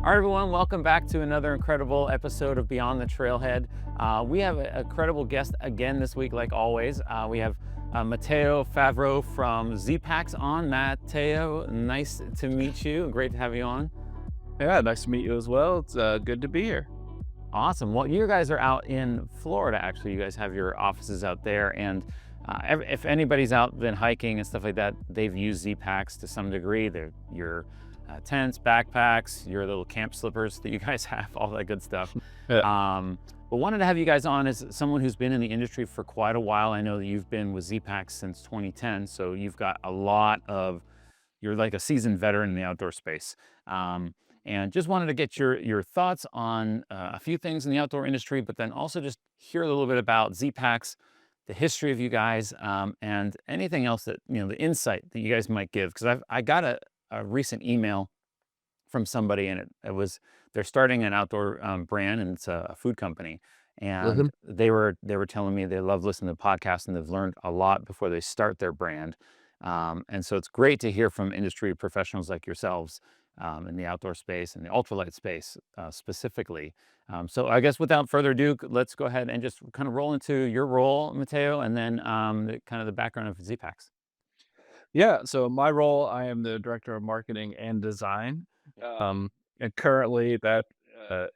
All right, everyone, welcome back to another incredible episode of Beyond the Trailhead. We have a incredible guest again this week, like always. We have Mateo Favero from Zpacks on. Mateo, nice to meet you. Great to have you on. Yeah, nice to meet you as well. It's good to be here. Awesome. Well, you guys are out in Florida, actually. You guys have your offices out there. And if anybody's out been hiking and stuff like that, they've used Zpacks to some degree. They're your tents, backpacks, your little camp slippers that you guys have, all that good stuff. Yeah. But wanted to have you guys on as someone who's been in the industry for quite a while. I know that you've been with Zpacks since 2010, so you've got you're like a seasoned veteran in the outdoor space. And just wanted to get your thoughts on a few things in the outdoor industry, but then also just hear a little bit about Zpacks, the history of you guys, and anything else that, the insight that you guys might give. Because I got a recent email from somebody, and they're starting an outdoor brand, and it's a food company. And Mhm. they were telling me they love listening to podcasts, and they've learned a lot before they start their brand. And so it's great to hear from industry professionals like yourselves in the outdoor space and the ultralight space specifically. So I guess without further ado, let's go ahead and just kind of roll into your role, Mateo, and then kind of the background of Zpacks. Yeah, so my role, I am the director of marketing and design. And currently that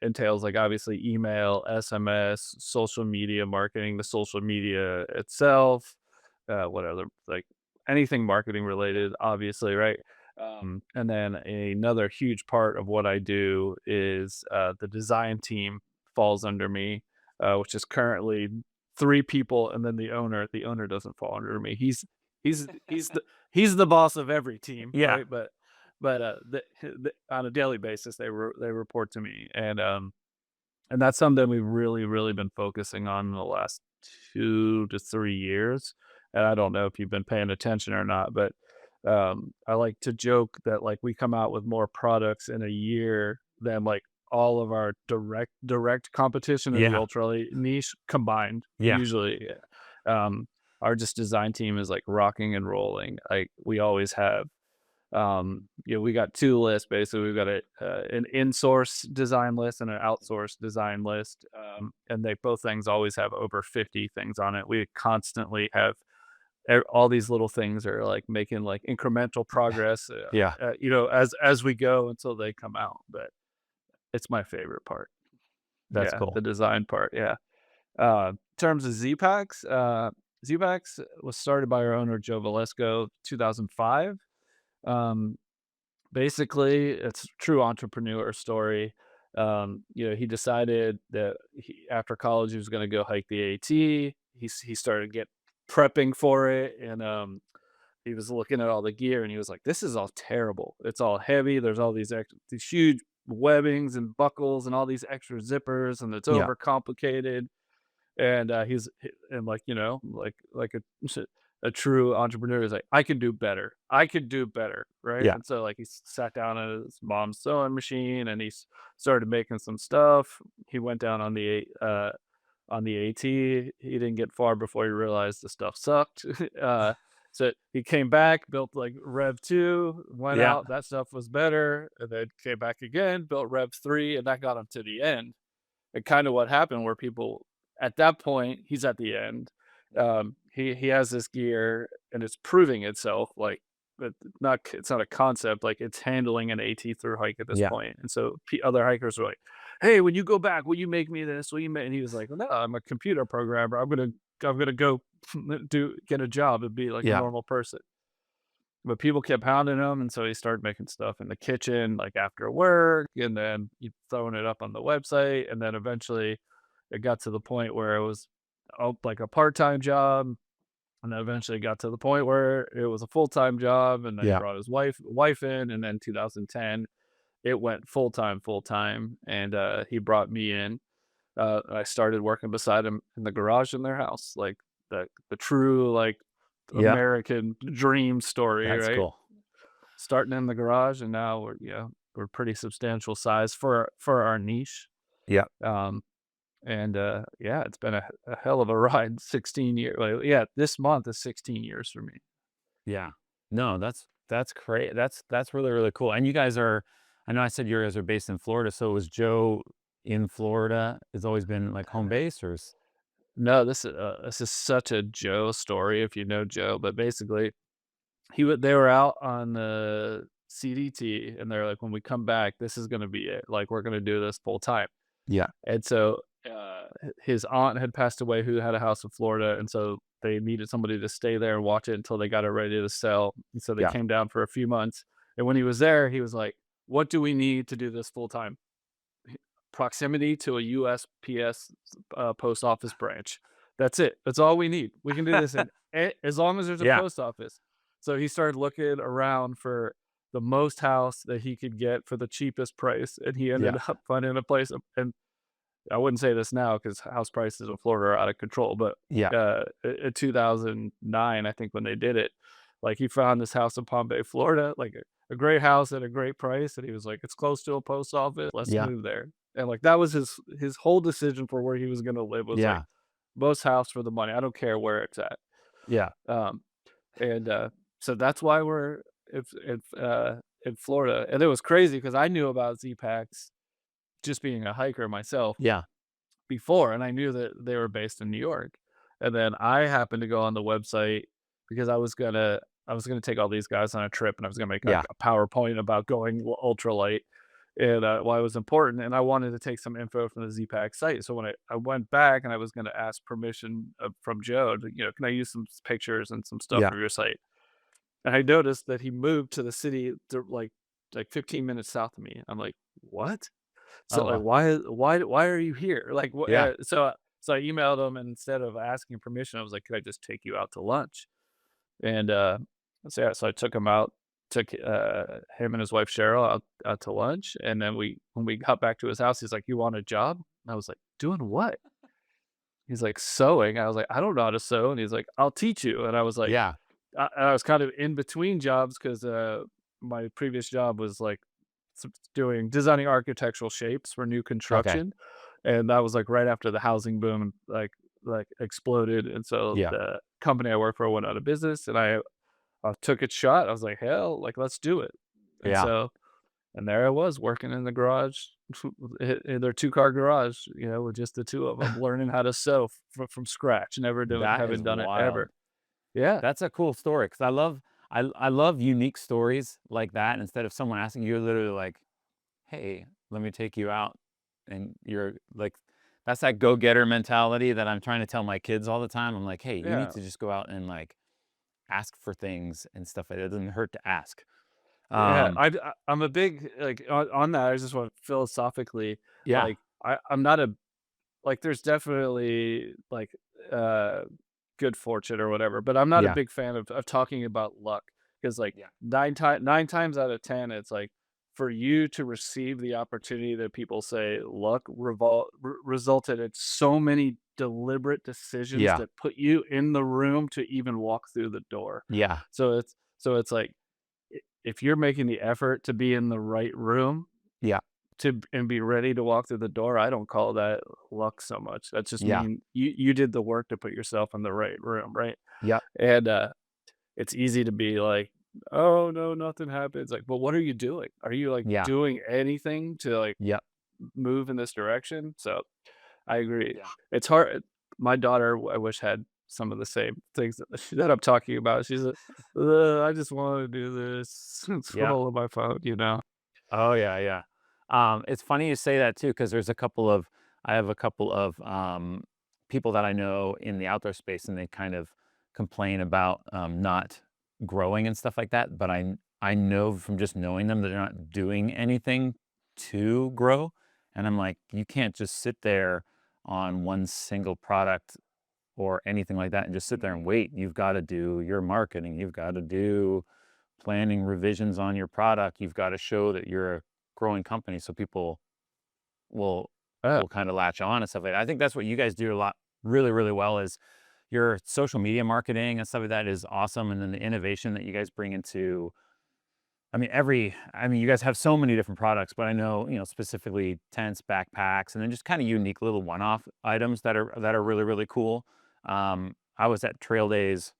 entails like obviously email, SMS, social media marketing, the social media itself, what other like anything marketing related, obviously, right? And then another huge part of what I do is the design team falls under me, which is currently three people, and then the owner. The owner doesn't fall under me. He's he's the boss of every team, Yeah. right? But on a daily basis, they report to me, and that's something we've really been focusing on in the last 2 to 3 years. And I don't know if you've been paying attention or not, but I like to joke that like we come out with more products in a year than like all of our direct competition in the Yeah. ultralight niche combined. Yeah. Usually, um, our just design team is like rocking and rolling. Like we always have. We got two lists basically. We've got an in-source design list and an outsourced design list, and they both things always have over 50 things on it. We constantly have all these little things are like making like incremental progress, Yeah. as we go until they come out. But it's my favorite part. That's Yeah, cool. the design part. Yeah. In terms of Zpacks was started by our owner Joe Valesko, 2005. Um, Basically, it's a true entrepreneur story. He decided that after college he was going to go hike the AT. He started get prepping for it, and he was looking at all the gear, and he was like, "This is all terrible. It's all heavy. There's all these huge webbings and buckles and all these extra zippers, and it's Yeah. overcomplicated." And like a true entrepreneur is like, I can do better. I could do better, right? Yeah. And so like sat down at his mom's sewing machine, and started making some stuff. He went down on the AT. He didn't get far before he realized the stuff sucked. So he came back, built like Rev 2, went Yeah. out, that stuff was better, and then came back again, built Rev 3, and that got him to the end. And kind of what happened where people at that point, he's at the end. He has this gear, and it's proving itself like, but it's not a concept, like it's handling an AT through hike at this Yeah. point. And so other hikers were like, "Hey, when you go back, will you make me this? Will you make?" And he was like, "Well, no, I'm a computer programmer. I'm gonna go get a job and be like a Yeah. normal person." But people kept hounding him, and so he started making stuff in the kitchen, like after work, and then throwing it up on the website, and then eventually it got to the point where it was like a part-time job, and then eventually got to the point where it was a full-time job, and then he Yeah. brought his wife in, and then 2010 it went full time, and he brought me in. I started working beside him in the garage in their house, like the true like Yeah. American dream story, That's right? cool. Starting in the garage, and now we're pretty substantial size for our niche. Yeah. Um, and yeah, it's been a hell of a ride. 16 years. Like, yeah, this month is 16 years for me. Yeah. No, that's great. That's really, really cool. And you guys are I know I said you guys are based in Florida, so was Joe in Florida? It's always been like home base, or No, this is such a Joe story if you know Joe, but basically they were out on the CDT and they're like, when we come back, this is gonna be it. Like we're gonna do this full time. yeah, And so his aunt had passed away who had a house in Florida, and so they needed somebody to stay there and watch it until they got it ready to sell. And so they yeah, came down for a few months. And when he was there, he was like, "What do we need to do this full time? Proximity to a USPS post office branch. That's it. That's all we need. We can do this in as long as there's a yeah, post office." So he started looking around for the most house that he could get for the cheapest price, and he ended yeah, up finding a place. And I wouldn't say this now because house prices in Florida are out of control, but yeah, in 2009, I think when they did it, like he found this house in Palm Bay, Florida, like a great house at a great price, and he was like, "It's close to a post office. Let's yeah, move there." And like that was his whole decision for where he was going to live was like yeah, most house for the money. I don't care where it's at. yeah, Um, and so that's why we're in Florida. And it was crazy because I knew about Zpacks just being a hiker myself yeah, before, and I knew that they were based in New York. And then I happened to go on the website because I was gonna take all these guys on a trip, and I was gonna make like yeah, a PowerPoint about going ultralight and why it was important. And I wanted to take some info from the ZPAC site. So when I went back and I was gonna ask permission from Joe to, can I use some pictures and some stuff yeah. from your site? And I noticed that he moved to the city like 15 minutes south of me. I'm like, what? So, Oh, like, wow. why are you here? Like, Yeah, so I emailed him, and instead of asking permission, I was like, "Could I just take you out to lunch?" And, so, yeah, so I took him out, took, him and his wife, Cheryl, out to lunch, and then when we got back to his house, he's like, "You want a job?" And I was like, "Doing what?" He's like, "Sewing." I was like, "I don't know how to sew." And he's like, "I'll teach you." And I was like yeah, I was kind of in between jobs because my previous job was like doing designing architectural shapes for new okay, construction, and that was like right after the housing boom like exploded, and so yeah, the company I work for went out of business, and I took its shot. I was like, hell, like let's do it, and yeah. so and there I was working in the garage. In their two-car garage, with just the two of them, learning how to sew from scratch, never doing That having is done it wild. ever. Yeah. That's a cool story because I love unique stories like that. Instead of someone asking you, you're literally like, "Hey, let me take you out," and you're like, that's that go-getter mentality that I'm trying to tell my kids all the time. I'm like, "Hey, you need Yeah. to just go out and like ask for things and stuff like that. It doesn't hurt to ask." Yeah, Um, I'm a big like, on that, I just want philosophically, yeah, like, I'm not a like, there's definitely, like, uh, good fortune or whatever, but I'm not a yeah, big fan of talking about luck because like, yeah, 9 times out of 10, it's like, for you to receive the opportunity that people say luck resulted in so many deliberate decisions yeah, that put you in the room to even walk through the door. yeah, So it's like if you're making the effort to be in the right room yeah, and be ready to walk through the door, I don't call that luck so much. That just yeah, mean you did the work to put yourself in the right room, right? yeah, And it's easy to be like, "Oh no, nothing happens." Like, but what are you doing? Are you like yeah, doing anything to like yeah, move in this direction? So I agree. yeah, It's hard. My daughter, I wish had some of the same things that I'm talking about. She's like, I just want to do this, yeah. scroll on my phone. Oh, yeah, yeah. It's funny you say that too, because I have a couple of people that I know in the outdoor space, and they kind of complain about not growing and stuff like that. But I know from just knowing them that they're not doing anything to grow, and I'm like, you can't just sit there on one single product or anything like that and just sit there and wait. You've got to do your marketing. You've got to do planning revisions on your product. You've got to show that you're a growing company so people will Yeah. kind of latch on and stuff like that. I think that's what you guys do a lot really, really well is your social media marketing and stuff like that is awesome. And then the innovation that you guys bring into I mean, you guys have so many different products, but I know, specifically tents, backpacks, and then just kind of unique little one-off items that are really, really cool. I was at Trail Days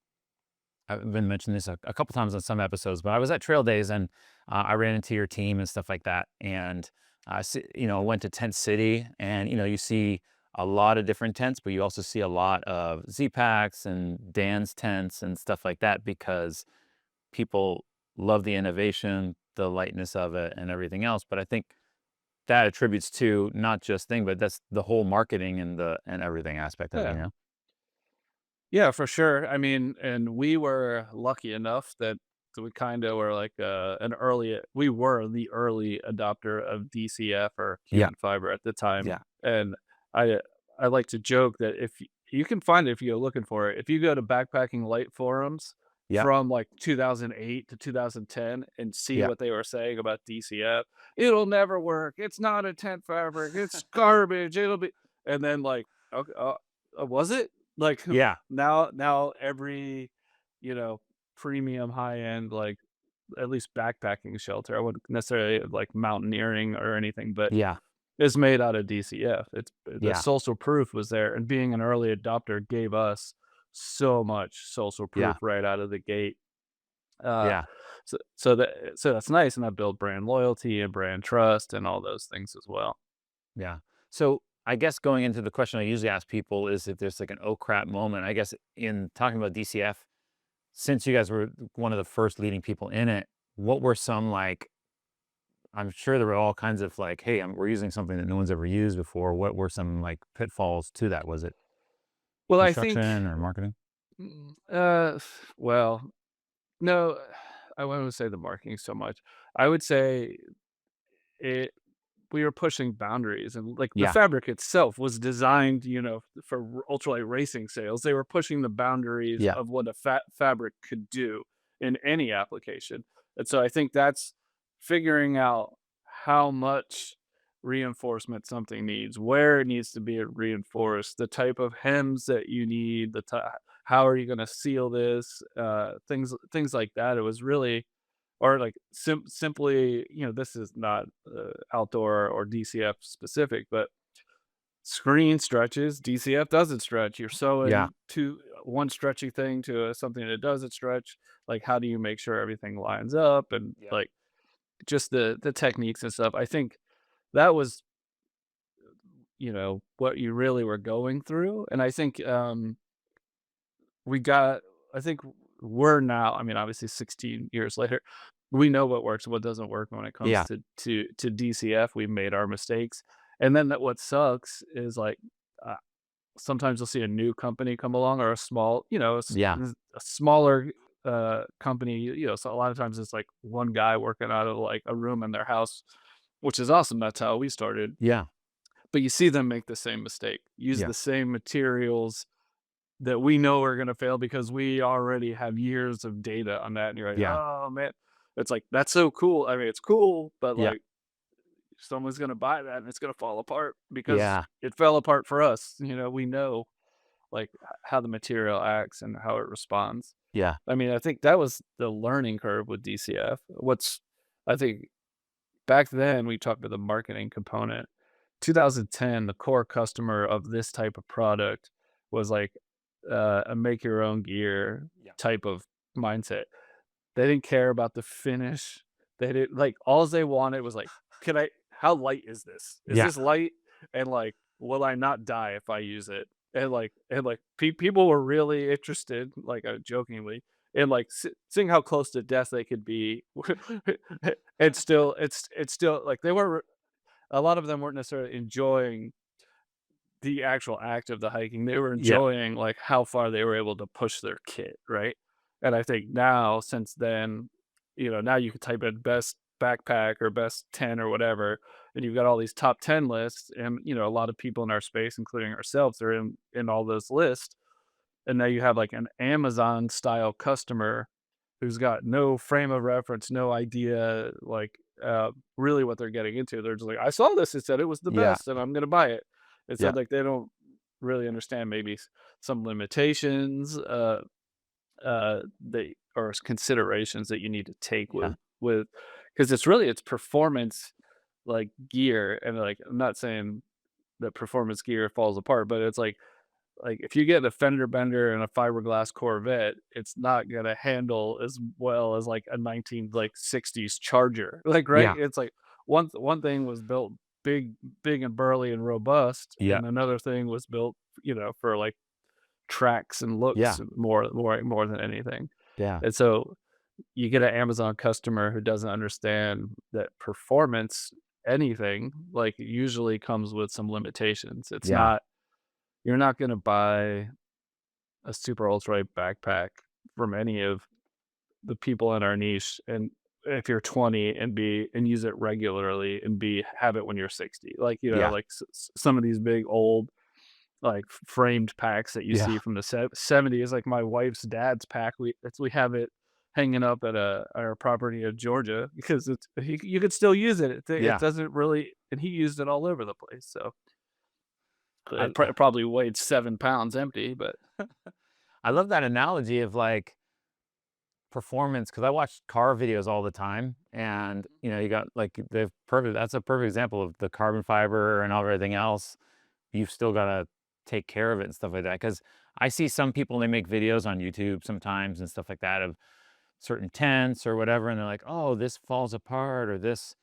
I've been mentioning this a couple times on some episodes, but I was at Trail Days and I ran into your team and stuff like that. And went to Tent City, and you see a lot of different tents, but you also see a lot of Zpacks and Dan's tents and stuff like that because people love the innovation, the lightness of it, and everything else. But I think that attributes to not just thing, but that's the whole marketing and the and everything aspect of it. Yeah. Yeah, for sure. I mean, and we were lucky enough that we kinda were like, we were the early adopter of DCF or Yeah, human fiber at the time, yeah, and I I like to joke that if you can find it if you go looking for it. If you go to backpacking light forums yeah, from, like, 2008 to 2010 and see yeah, what they were saying about DCF, "It'll never work. It's not a tent fabric. It's garbage. It'll be," and then, like, "Okay, was it?" Like, yeah, now every, you know, premium high-end, like, at least backpacking shelter, I wouldn't necessarily like mountaineering or anything, but yeah, is made out of DCF. It's the yeah, social proof was there, and being an early adopter gave us so much social yeah, proof right out of the gate. Uh, yeah, so that's nice, and that build brand loyalty and brand trust and all those things as well. yeah. So I guess going into the question I usually ask people is if there's like an oh crap moment. I guess in talking about DCF, since you guys were one of the first leading people in it, what were some like, I'm sure there were all kinds of like, hey, we're using something that no one's ever used before. What were some like pitfalls to that? Was it Well, I think, construction or marketing? mm, uh, well, no, I wouldn't say the marketing so much. I would say it we were pushing boundaries, and like the Yeah, fabric itself was designed, for ultralight racing sales. They were pushing the boundaries yeah, of what a fabric could do in any application. And so I think that's figuring out how much reinforcement something needs, where it needs to be reinforced, the type of hems that you need, how are you going to seal this, things like that. It was really, or like simply, this is not outdoor or DCF specific, but screen stretches, DCF doesn't stretch. You're yeah, sewing to one stretchy thing to something that doesn't stretch. Like, how do you make sure everything lines up, and yeah, like just the techniques and stuff. I think that was, what you really were going through, and I think we got I think we're now, I mean, obviously 16 years later, we know what works and what doesn't work when it comes yeah, to DCF. We've made our mistakes. And then that what sucks is like, uh, sometimes you'll see a new company come along, or a small, yeah, a smaller company, so a lot of times it's like one guy working out of like a room in their house, which is awesome. That's how we started. yeah, But you see them make the same mistake, use yeah, the same materials that we know are gonna fail because we already have years of data on that, and you're like, yeah, "Oh, man." It's like, "That's so cool." I mean, it's cool, but, yeah, like, someone's gonna buy that, and it's gonna fall apart because yeah, it fell apart for us, we know, like, how the material acts and how it responds. yeah, I mean, I think that was the learning curve with DCF. I think back then, we talked about the marketing component. 2010, the core customer of this type of product was like, a make your own gear yeah, type of mindset. They didn't care about the finish. They didn't like, all they wanted was like, "Can I how light is this? Is yeah, this light? And, like, will I not die if I use it?" And, like, people were really interested, like, jokingly, in, like, seeing how close to death they could be. And still it's still like, they weren't a lot of them weren't necessarily enjoying the actual act of the hiking. They were yeah, enjoying, like, how far they were able to push their kit, right? And I think now, since then, now you can type in best backpack or best 10 or whatever, and you've got all these top 10 lists, and, a lot of people in our space, including ourselves, are in all those lists. And now you have, like, an Amazon style customer who's got no frame of reference, no idea, like, really what they're getting into. They're just like, "I saw this, it said it was the yeah, best, and I'm gonna buy it." And so, yeah, like, they don't really understand maybe some limitations, they or considerations that you need to take yeah, with because it's performance, like, gear, and, like, I'm not saying that performance gear falls apart, but it's like, like, if you get a fender bender and a fiberglass Corvette, it's not gonna handle as well as, like, a 19, like, 60s Charger, like, right? Yeah. It's like one thing was built big and burly and robust, Yeah. and another thing was built, for, like, tracks and looks Yeah. more than anything. Yeah. And so you get an Amazon customer who doesn't understand that performance, anything, like, usually comes with some limitations. It's Yeah. not You're not gonna buy a super ultralight backpack from any of the people in our niche, and if you're 20 and use it regularly, and have it when you're 60. Like, Yeah. like some of these big old, like, framed packs that you Yeah. see from the 70s, like my wife's dad's pack. We have it hanging up at our property in Georgia because you could still use it. It Yeah. doesn't really, and he used it all over the place. So I it probably weighed 7 pounds empty, but I love that analogy of like performance because I watch car videos all the time, and you got like the perfect. That's a perfect example of the carbon fiber and everything else. You've still got to take care of it and stuff like that. Because I see some people, they make videos on YouTube sometimes and stuff like that of certain tents or whatever, and they're like, "Oh, this falls apart," or this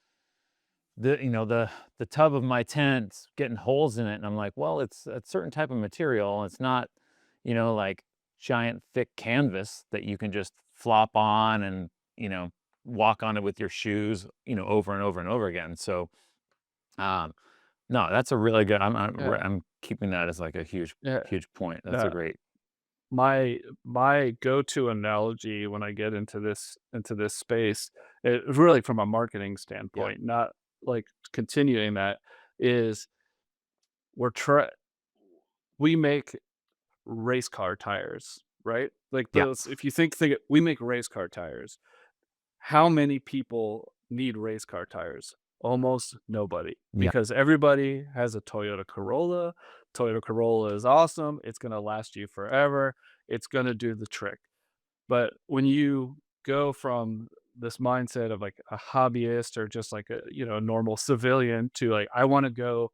the tub of my tent's getting holes in it, and I'm like, well, it's a certain type of material. It's not, like giant thick canvas that you can just flop on and walk on it with your shoes, over and over and over again. So, um, no, that's a really good. yeah, I'm keeping that as like a yeah. huge point. That's a Uh, great. my go-to analogy when I get into this space, really from a marketing Yeah. standpoint, not like continuing that, is we're try we make race car tires, right? Like Yeah. those, if you think we make race car tires. How many people need race car tires? Almost nobody, Yeah. because everybody has a Toyota Corolla. Toyota Corolla is awesome. It's gonna last you forever. It's gonna do the trick. But when you go from this mindset of like a hobbyist or just like a normal civilian to like, I want to go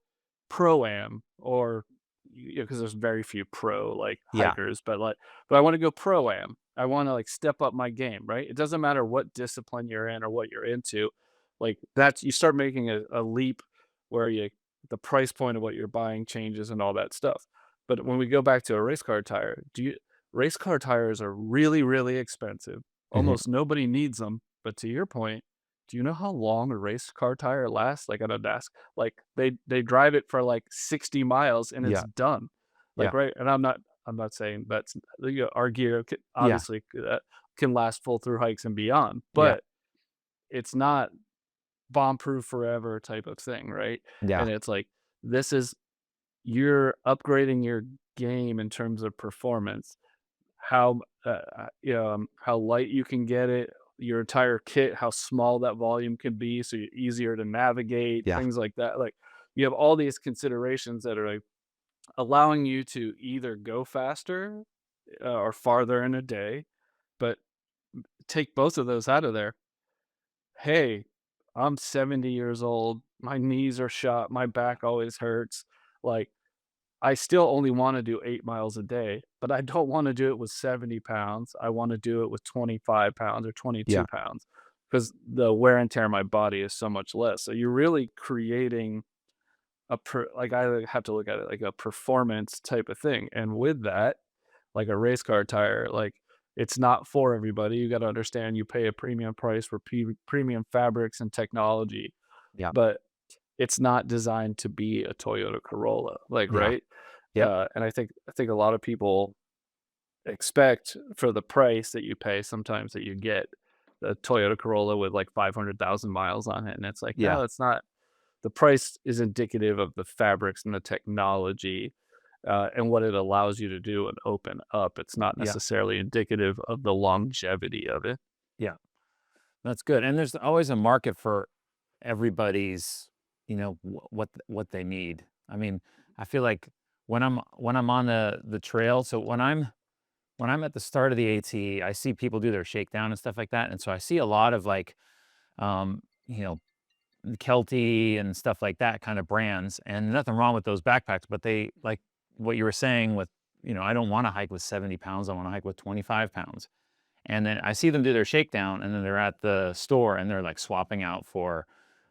pro am, or because there's very few pro like Yeah. hikers, but I want to go pro am. I want to like step up my game, right? It doesn't matter what discipline you're in or what you're into. Like, that's, you start making a leap where the price point of what you're buying changes and all that stuff. But when we go back to a race car tire, race car tires are really, really expensive. Mhm. Almost nobody needs them. But to your point, do you know how long a race car tire lasts? Like on a desk, like they drive it for like 60 miles and it's Yeah. done. Like, Yeah. right. And I'm not saying that's, our gear Yeah. obviously can last full through hikes and beyond, Yeah. but it's not bomb proof forever type of thing, right? Yeah. And it's like, this is, you're upgrading your game in terms of performance, how light you can get it, your entire kit, how small that volume can be, so you're easier to navigate, Yeah. things like that. Like, you have all these considerations that are like allowing you to either go faster or farther in a day, but take both of those out of there. Hey, I'm 70 years old. My knees are shot. My back always hurts. Like, I still only wanna do 8 miles a day, but I don't wanna do it with 70 pounds. I wanna do it with 25 pounds or 22 Yeah. pounds, because the wear and tear on my body is so much less. So you're really creating like, I have to look at it like a performance type of thing, and with that, like a race car tire, like, it's not for everybody. You gotta understand, you pay a premium price for premium fabrics and technology, Yeah. but it's not designed to be a Toyota Corolla, like, Yeah. right? Yep. And I think a lot of people expect for the price that you pay sometimes that you get a Toyota Corolla with like 500,000 miles on it, and it's like, Yeah. no, it's not. The price is indicative of the fabrics and the technology, and what it allows you to do and open up. It's not Yeah. necessarily indicative of the longevity of it. Yeah. That's good. And there's always a market for everybody's, what they need. I mean, I feel like when I'm on the trail, so when I'm at the start of the AT, I see people do their shakedown and stuff like that. And so I see a lot of like um, you know, Kelty and stuff like that kind of brands, and nothing wrong with those backpacks, but they like what you were saying with I don't want to hike with 70 pounds. I want to hike with 25 pounds. And then I see them do their shakedown, and then they're at the store and they're like swapping out for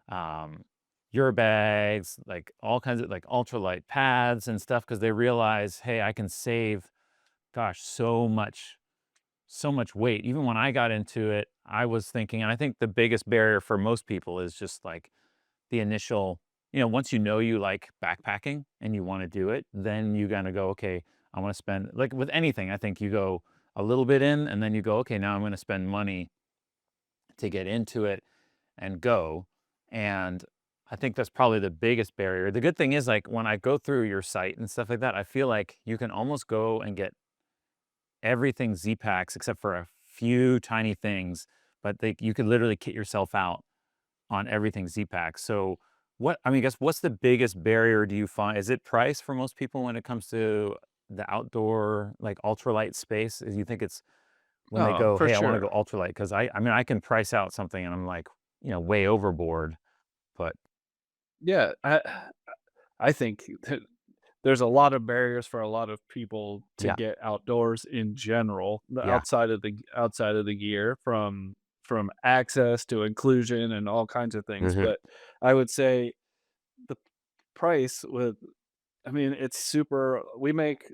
um, your bags, like all kinds of like ultralight pads and stuff because they realize, hey, I can save, gosh, so much weight. Even when I got into it, I was thinking, and I think the biggest barrier for most people is just like the initial, once you like backpacking and you want to do it, then you gotta go, okay, I want to spend, like with anything, I think you go a little bit in and then you go, okay, now I'm going to spend money to get into it and go. And I think that's probably the biggest barrier. The good thing is, like, when I go through your site and stuff like that, I feel like you can almost go and get everything Zpacks except for a few tiny things, but you could literally kit yourself out on everything Z-Pack. So I guess what's the biggest barrier do you find? Is it price for most people when it comes to the outdoor, like ultralight space? Is you think it's when they Oh, go, for hey, I want to go sure. ultralight? Because I can price out something and I'm like, way overboard. But Yeah, I think there's a lot of barriers for a lot of people to yeah, get outdoors in general, yeah, outside of the gear, from access to inclusion and all kinds of things. hmm But I would say the price with I mean, it's super we make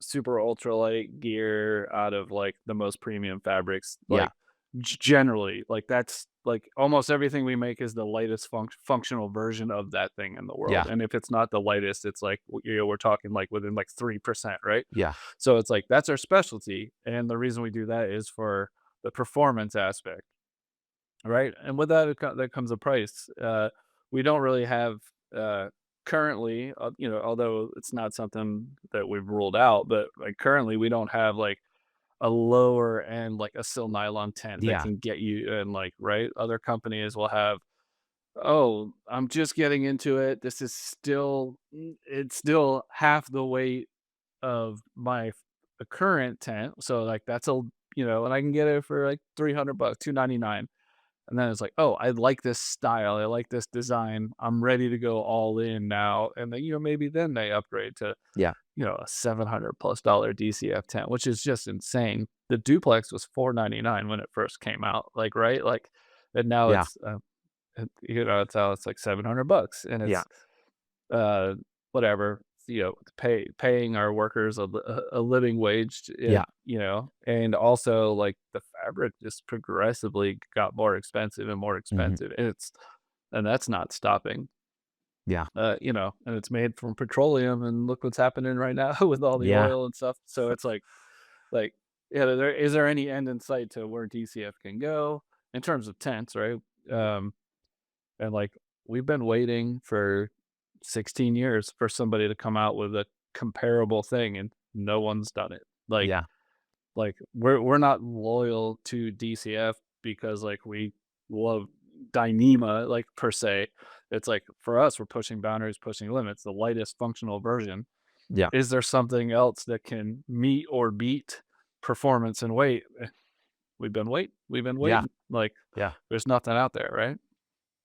super ultralight gear out of, like, the most premium fabrics, yeah, like, generally, like, that's like, almost everything we make is the lightest functional version of that thing in the world, yeah, and if it's not the lightest, it's like, we're talking, like, within, like, 3%, right? yeah, So, it's like, that's our specialty, and the reason we do that is for the performance aspect, right? And with that, that comes a price. We don't really have, uh, currently, although it's not something that we've ruled out, but like currently we don't have like a lower end, like a sil nylon tent that yeah, can get you and like, right? Other companies will have, oh, I'm just getting into it. This is still, it's still half the weight of my current tent. So like that's and I can get it for like $300, 299. And then it's like, "Oh, I like this style, I like this design, I'm ready to go all in now." And then, maybe then they upgrade to, yeah, a $700+ DCF tent, which is just insane. The duplex was $499 when it first came out, like, right? Like, and now yeah, it's how it's like $700 and yeah, it's uh, whatever, paying our workers a living wage, yeah, and also, like, the fabric just progressively got more hmm expensive, and that's not stopping, yeah, and it's made from petroleum, and look what's happening right now with all the yeah, oil and stuff, so it's like, yeah, is there any end in sight to where DCF can go in terms of tents, right? Um and, like, we've been waiting for 16 years for somebody to come out with a comparable thing, and no one's done it. yeah, We're not loyal to DCF because, like, we love Dyneema, like, per se. It's like, for us, we're pushing boundaries, pushing limits, the lightest functional version. yeah, Is there something else that can meet or beat performance and weight? We've been yeah, waiting. Like, yeah. there's nothing out there, right?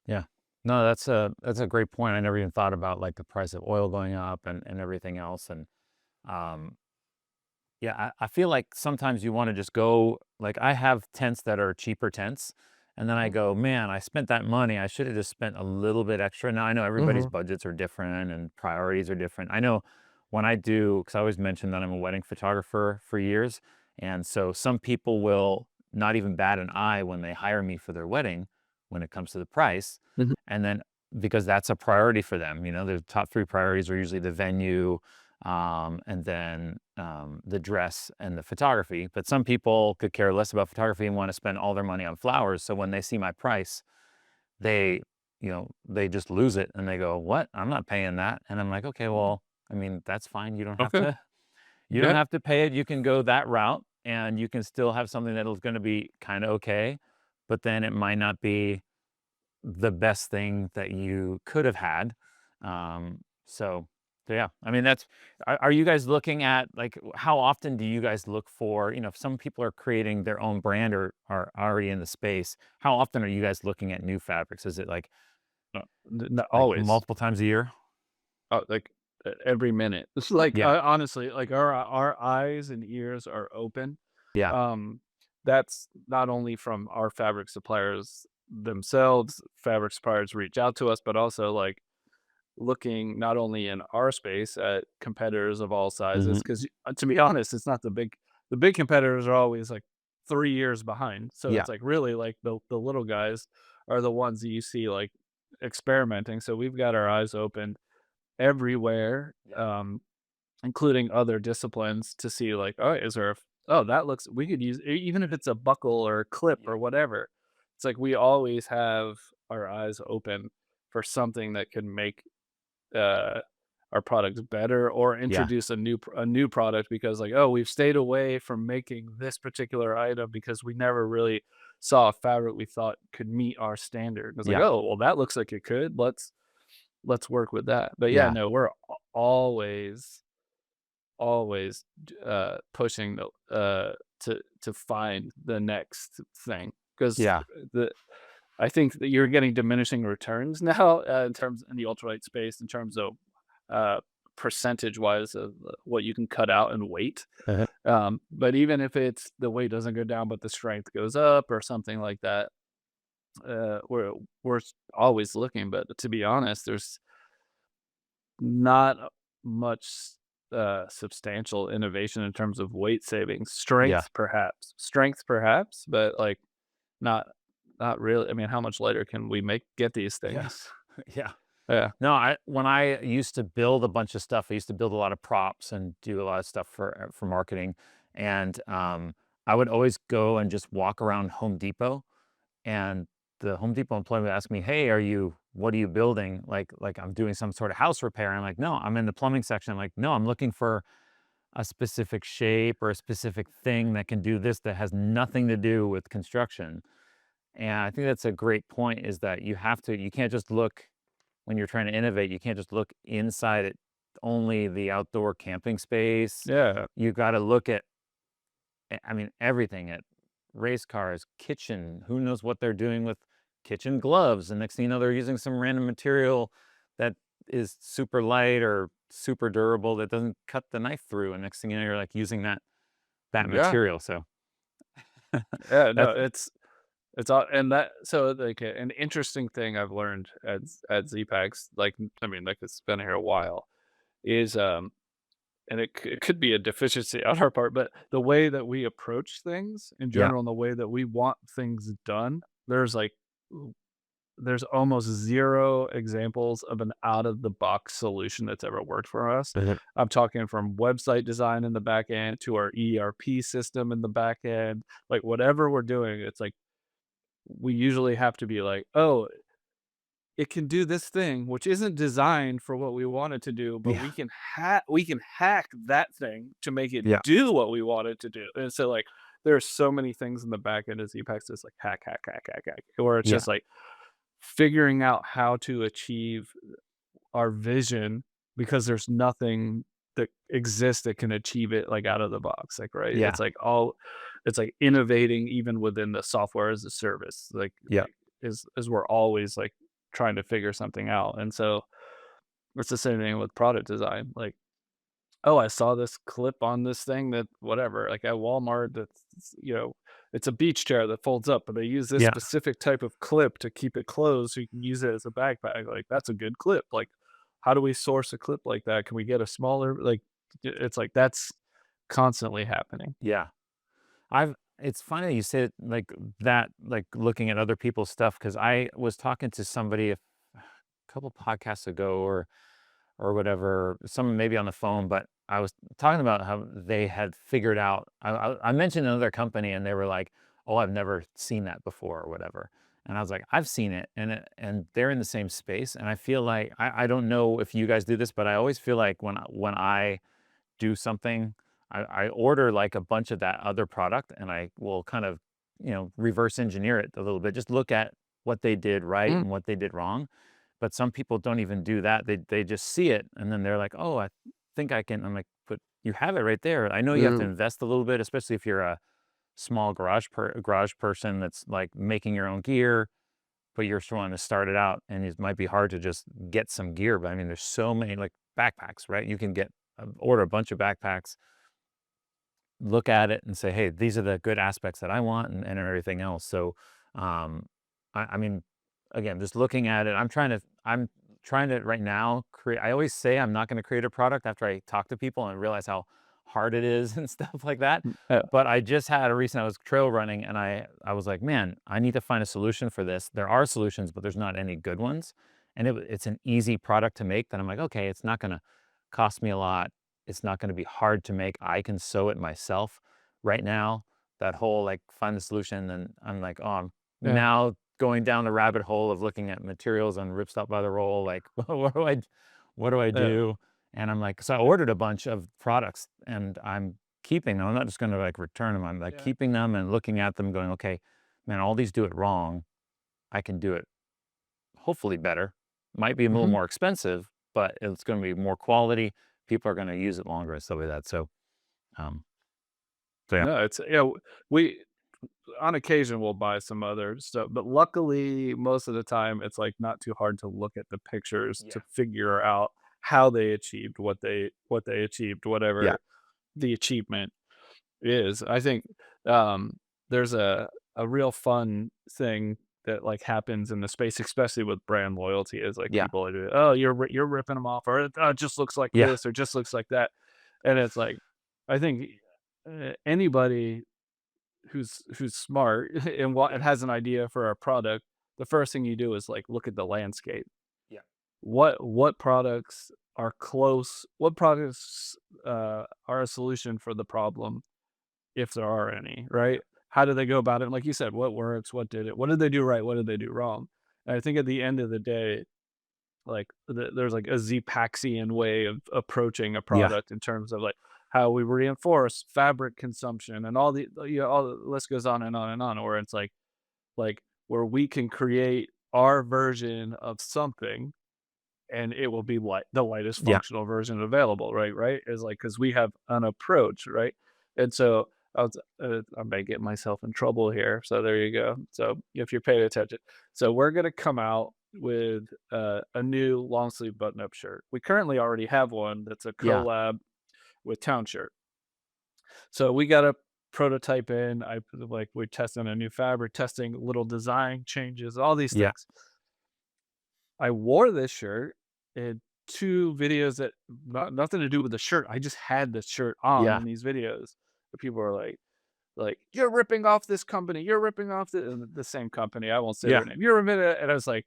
Yeah. No, that's a great point. I never even thought about like the price of oil going up and everything else. And um, yeah, I feel like sometimes you want to just go, like I have tents that are cheaper tents. And then I Mhm. go, man, I spent that money. I should have just spent a little bit extra. Now I know everybody's Mhm. budgets are different and priorities are different. I know when I do, because I always mention that I'm a wedding photographer for years. And so some people will not even bat an eye when they hire me for their wedding when it comes to the price. Mhm. And then because that's a priority for them, the top three priorities are usually the venue, and then the dress and the photography. But some people could care less about photography and want to spend all their money on flowers. So when they see my price, they, they just lose it and they go, "What? I'm not paying that." And I'm like, "Okay, well, I mean, that's fine. You don't have Okay. to. You don't Yeah. have to pay it. You can go that route, and you can still have something that is going to be kind of okay, but then it might not be the best thing that you could have had." So yeah, I mean, are you guys looking at like how often do you guys look for, if some people are creating their own brand or are already in the space, how often are you guys looking at new fabrics? Is it like Not always. multiple times a year? Like, every minute. It's like, Yeah. honestly, like our eyes and ears are open. Yeah. Um, that's not only from our fabric suppliers themselves, fabric suppliers reach out to us, but also like looking not only in our space at competitors of all sizes, Mhm. because to be honest, it's not the big competitors are always like 3 years behind. So Yeah. it's like really like the little guys are the ones that you see like experimenting. So we've got our eyes open everywhere, Yeah. including other disciplines to see like, oh, is there a, oh, that looks, we could use even if it's a buckle or a clip Yeah. or whatever. It's like we always have our eyes open for something that can make uh, our products better or Yeah. introduce a new product because like, oh, we've stayed away from making this particular item because we never really saw a fabric we thought could meet our standard. It's like, Yeah. oh, well, that looks like it could. Let's work with that. But yeah, Yeah. no, we're always pushing to find the next thing because Yeah. the I think that you're getting diminishing returns now, in terms in the ultralight space, in terms of, uh, percentage-wise of, what you can cut out in weight. Uh-huh. But even if it's the weight doesn't go down, but the strength goes up or something like that, we're always looking, but to be honest, there's not much, substantial innovation in terms of weight saving. Yeah. Strength perhaps, but, like, not not really. I mean, how much lighter can we get these Yeah. things? Yeah. Yeah. No, when I used to build a bunch of stuff, I used to build a lot of props and do a lot of stuff for marketing, and, I would always go and just walk around Home Depot, and the Home Depot employee would ask me, "Hey, what are you building?" Like I'm doing some sort of house repair. I'm like, "No, I'm in the plumbing section." I'm like, "No, I'm looking for a specific shape or a specific thing that can do this that has nothing to do with construction." And I think that's a great point is that you can't just look when you're trying to innovate, you can't just look inside at only the outdoor camping space. Yeah. You got to look at, I mean, everything at race cars, kitchen, who knows what they're doing with kitchen gloves. And next thing you know, they're using some random material that is super light or super durable that doesn't cut the knife through. And next thing you know, you're like using that Yeah. material. So Yeah, no, that's, it's all and that so, like, an interesting thing I've learned at Zpacks, like, I mean, like, it's been here a while, is, and it could be a deficiency on our part, but the way that we approach things in yeah, general and the way that we want things done, there's, like, there's almost 0 examples of an out of the box solution that's ever worked for us. mhm, I'm talking from website design in the back end to our ERP system in the back end, like, whatever we're doing, it's like, we usually have to be like, "Oh, it can do this thing, which isn't designed for what we want it to do, but yeah, we can hack that thing to make it yeah, do what we want it to do." And so, like, there are so many things in the back end of Zpacks that's like hack, hack, hack, hack, hack, where it's yeah, just like figuring out how to achieve our vision because there's nothing that exists that can achieve it like out of the box. Like, right? yeah, It's like innovating even within the software as a service. yeah, Is we're always like trying to figure something out. And so it's the same thing with product design. Like, oh, I saw this clip on this thing that whatever, like at Walmart that's, it's a beach chair that folds up, but they use this yeah, specific type of clip to keep it closed so you can use it as a backpack. Like, that's a good clip. Like, how do we source a clip like that? Can we get a smaller, like, it's like that's constantly happening. yeah. It's funny that you said like that, like looking at other people's stuff, because I was talking to somebody a couple podcasts ago or whatever, someone maybe on the phone, but I was talking about how they had figured out. I mentioned another company, and they were like, "Oh, I've never seen that before," or whatever. And I was like, "I've seen it," and they're in the same space. And I feel like I don't know if you guys do this, but I always feel like when I do something, I order like a bunch of that other product, and I will kind of, reverse engineer it a little bit. Just look at what they did right Mm, and what they did wrong. But some people don't even do that. They just see it, and then they're like, "Oh, I think I can." I'm like, "But you have it right there." I know you have to mm, invest a little bit, especially if you're a small garage person that's like making your own gear, but you're just wanting to start it out, and it might be hard to just get some gear. But I mean, there's so many like backpacks, right? You can order a bunch of backpacks, look at it and say, hey, these are the good aspects that I want, and everything else. So, I mean, again, just looking at it, I'm trying to right now create. I always say I'm not going to create a product after I talk to people and realize how hard it is and stuff like that. Yeah. But I just had a recent, I was trail running, and I was like, man, I need to find a solution for this. There are solutions, but there's not any good ones. And it's an easy product to make that I'm like, okay, it's not going to cost me a lot. It's not going to be hard to make. I can sew it myself. Right now, that whole like find the solution, and I'm like, oh, I'm Yeah. now going down the rabbit hole of looking at materials on Ripstop by the Roll. Like, what do I Yeah. do? And I'm like, so I ordered a bunch of products, and I'm keeping them. I'm not just going to like return them. I'm like Yeah. keeping them and looking at them, going, okay, man, all these do it wrong. I can do it hopefully better. Might be a little Mhm. more expensive, but it's going to be more quality. People are going to use it longer and stuff like that. Um, so yeah, No, it's we on occasion we'll buy some other stuff, but luckily most of the time it's like not too hard to look at the pictures to yeah, figure out how they achieved what they achieved, yeah, whatever the achievement is. I think there's a real fun thing that like happens in the space, especially with brand loyalty, is like yeah, people are, oh, you're ripping them off, or oh, it just looks like yeah, this, or just looks like that, and it's like I think anybody who's smart and has an idea for a product, the first thing you do is like look at the landscape. yeah, What products are close? What products are a solution for the problem, if there are any, yeah, right? How do they go about it? And like you said, what works? What did it? What did they do right? What did they do wrong? And I think at the end of the day, like there's like a Zpacksian way of approaching a yeah, product in terms of like how we reinforce fabric consumption and all the all the list goes on and on and on. Where it's like where we can create our version of something and it will be like the lightest yeah, functional version available, right? Is like because we have an approach, right? And so I may get myself in trouble here. So there you go. So if you're paying attention, so we're gonna come out with a new long sleeve button up shirt. We currently already have one that's a yeah, collab with Town Shirt. So we got a prototype in. Like we're testing a new fabric, testing little design changes, all these yeah, things. I wore this shirt in 2 videos that nothing to do with the shirt. I just had the shirt on yeah, in these videos. But people are like, "You're ripping off this company. You're ripping off the same company." I won't say yeah, their name. You're a minute, and I was like,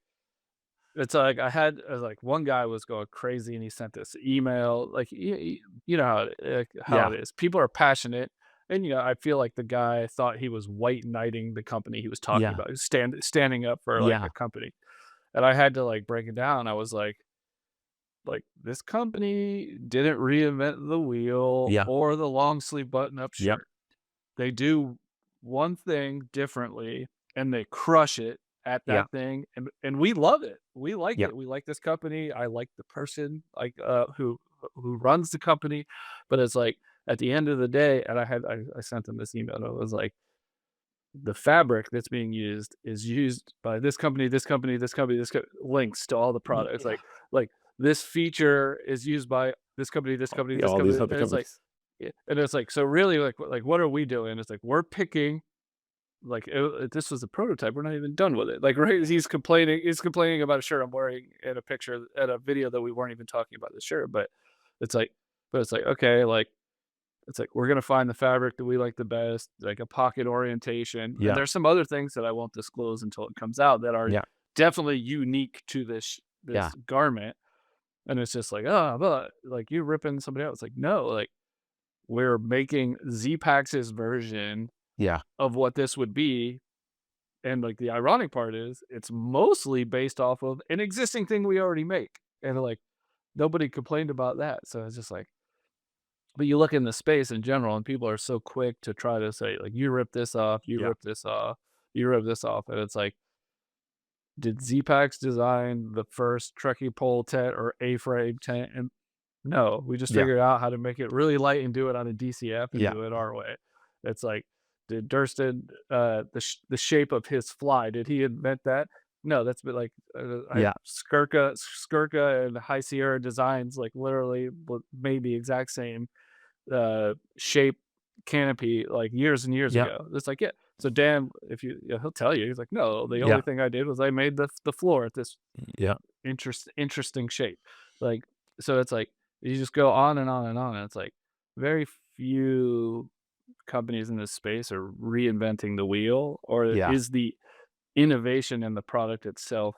it's like I was like one guy was going crazy and he sent this email like you know how yeah, it is. People are passionate, and I feel like the guy thought he was white knighting the company he was talking yeah, about. He was standing up for like a yeah, company. And I had to, like, break it down. I was like, "This company didn't reinvent the wheel yeah, or the long sleeve button-up yep, shirt. They do one thing differently, and they crush it at yeah, that thing, and we love it. We like yeah, it. We like this company. I like the person, like, who runs the company." But it's like, at the end of the day and I sent them this email, and it was like, the fabric that's being used is used by this company, this company, this company, links to all the products. yeah, Like this feature is used by yeah, this all these company, other and it's like, companies. yeah, and it's like, so really, like what are we doing? It's like we're picking. Like this was a prototype. We're not even done with it. Like right, Yeah, he's complaining about a shirt I'm wearing in a picture at a video that we weren't even talking about the shirt. It's like, but it's like okay, like it's like, we're gonna find the fabric that we like the best, like a pocket orientation, and yeah, there's some other things that I won't disclose until it comes out that are yeah, definitely unique to yeah, this garment, and it's just like, "Oh, but, like, you ripping somebody else." Like, no, like, we're making Z-Pax's version yeah, of what this would be, and, like, the ironic part is it's mostly based off of an existing thing we already make, and, like, nobody complained about that, so it's just like but you look in the space in general, and people are so quick to try to say, like, "You rip this off, you yeah, rip this off, you rip this off," and it's like, did Z-Packs design the first trekking pole tent or A-frame tent? And no, we just yeah, figured out how to make it really light and do it on a DCF and yeah, do it our way. It's like, did Durston, the shape of his fly, did he invent that? No, that's been like, I Yeah. Skirka and High Sierra Designs, like, literally made the exact same, shape canopy, like, years and years Yep. ago. It's like, yeah. So Dan, if you yeah, he'll tell you, he's like, "No, the only Yeah. thing I did was I made the floor at this Yeah. interesting shape." Like, so it's like, you just go on and on and on, and it's like, very few companies in this space are reinventing the wheel, or Yeah. is the innovation in the product itself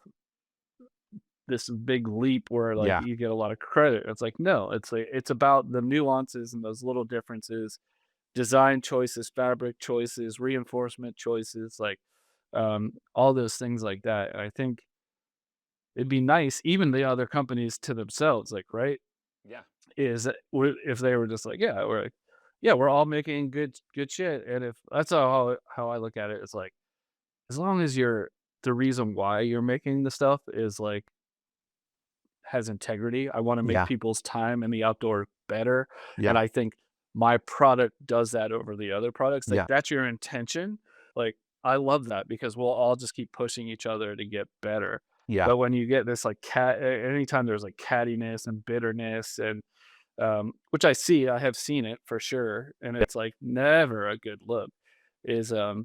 this big leap where, like, Yeah. you get a lot of credit. It's like, no, it's like, it's about the nuances and those little differences, design choices, fabric choices, reinforcement choices, like, all those things like that. And I think it'd be nice, even the other companies to themselves, like, right, Yeah. is that if they were just like, yeah, we're like, yeah, we're all making good shit. And if that's how I look at it, it's like, as long as you're, the reason why you're making the stuff is like, has integrity. I want to make Yeah. people's time in the outdoor better. And Yeah. I think my product does that over the other products. Like, Yeah. that's your intention. Like, I love that because we'll all just keep pushing each other to get better. Yeah. But when you get this like anytime there's like cattiness and bitterness and which I have seen it for sure, and Yeah. it's like never a good look. Is no,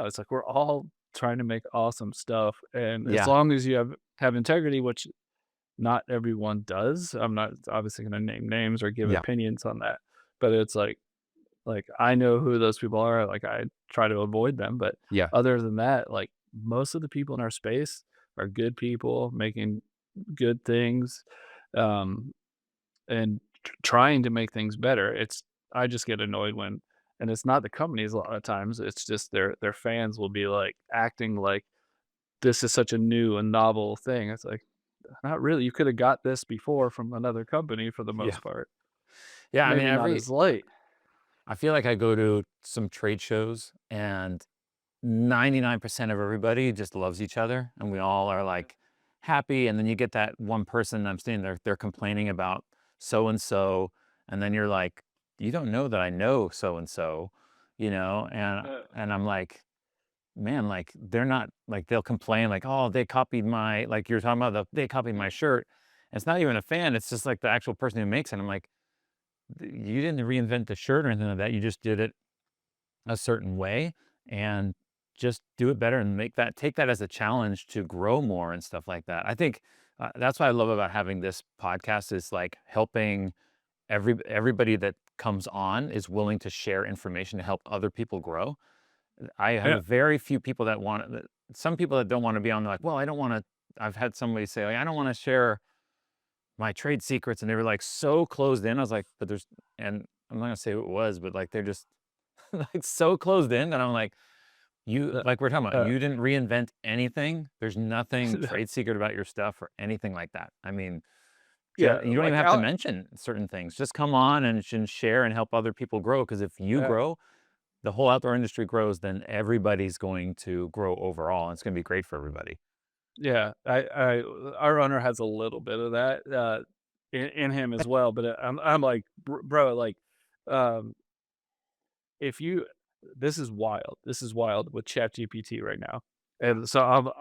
it's like we're all trying to make awesome stuff, and as Yeah. long as you have integrity, which not everyone does. I'm not obviously gonna name names or give Yeah. opinions on that, but it's like, I know who those people are, like, I try to avoid them, but Yeah. other than that, like, most of the people in our space are good people making good things, um, and trying to make things better. It's I just get annoyed when, and it's not the companies a lot of times, it's just their fans will be, like, acting like this is such a new and novel thing. It's like, not really. You coulda got this before from another company for the Yeah. most part. Yeah. I mean, Maybe not as light. I feel like I go to some trade shows and 99% of everybody just loves each other and we all are like happy. And then you get that one person I'm seeing there, they're complaining about so and so. And then you're like, you don't know that I know so and so, Uh, and I'm like, man, like they're not like they'll complain like, oh, they copied my like you're talking about they copied my shirt. And it's not even a fan, it's just like the actual person who makes it. I'm like, You didn't reinvent the shirt or anything like that. You just did it a certain way and just do it better and take that as a challenge to grow more and stuff like that. I think that's what I love about having this podcast is like helping everybody that comes on is willing to share information to help other people grow. I yeah, have very few people that some people that don't want to be on, they're like, well, I don't want to. I've had somebody say, like, I don't want to share my trade secrets, and they were like so closed in. I was like, but and I'm not gonna say who it was, but like they're just like so closed in that I'm like, uh, like we're talking about, uh, you didn't reinvent anything. There's nothing trade secret about your stuff or anything like that. I mean, yeah, you don't even like, have to mention certain things. Just come on and share and help other people grow. Because if you uh, grow, the whole outdoor industry grows, then everybody's going to grow overall. And it's going to be great for everybody. yeah, I our owner has a little bit of that, in him as well, but, I'm like, Bro, like, um, if you this is wild. This is wild with ChatGPT right now, and so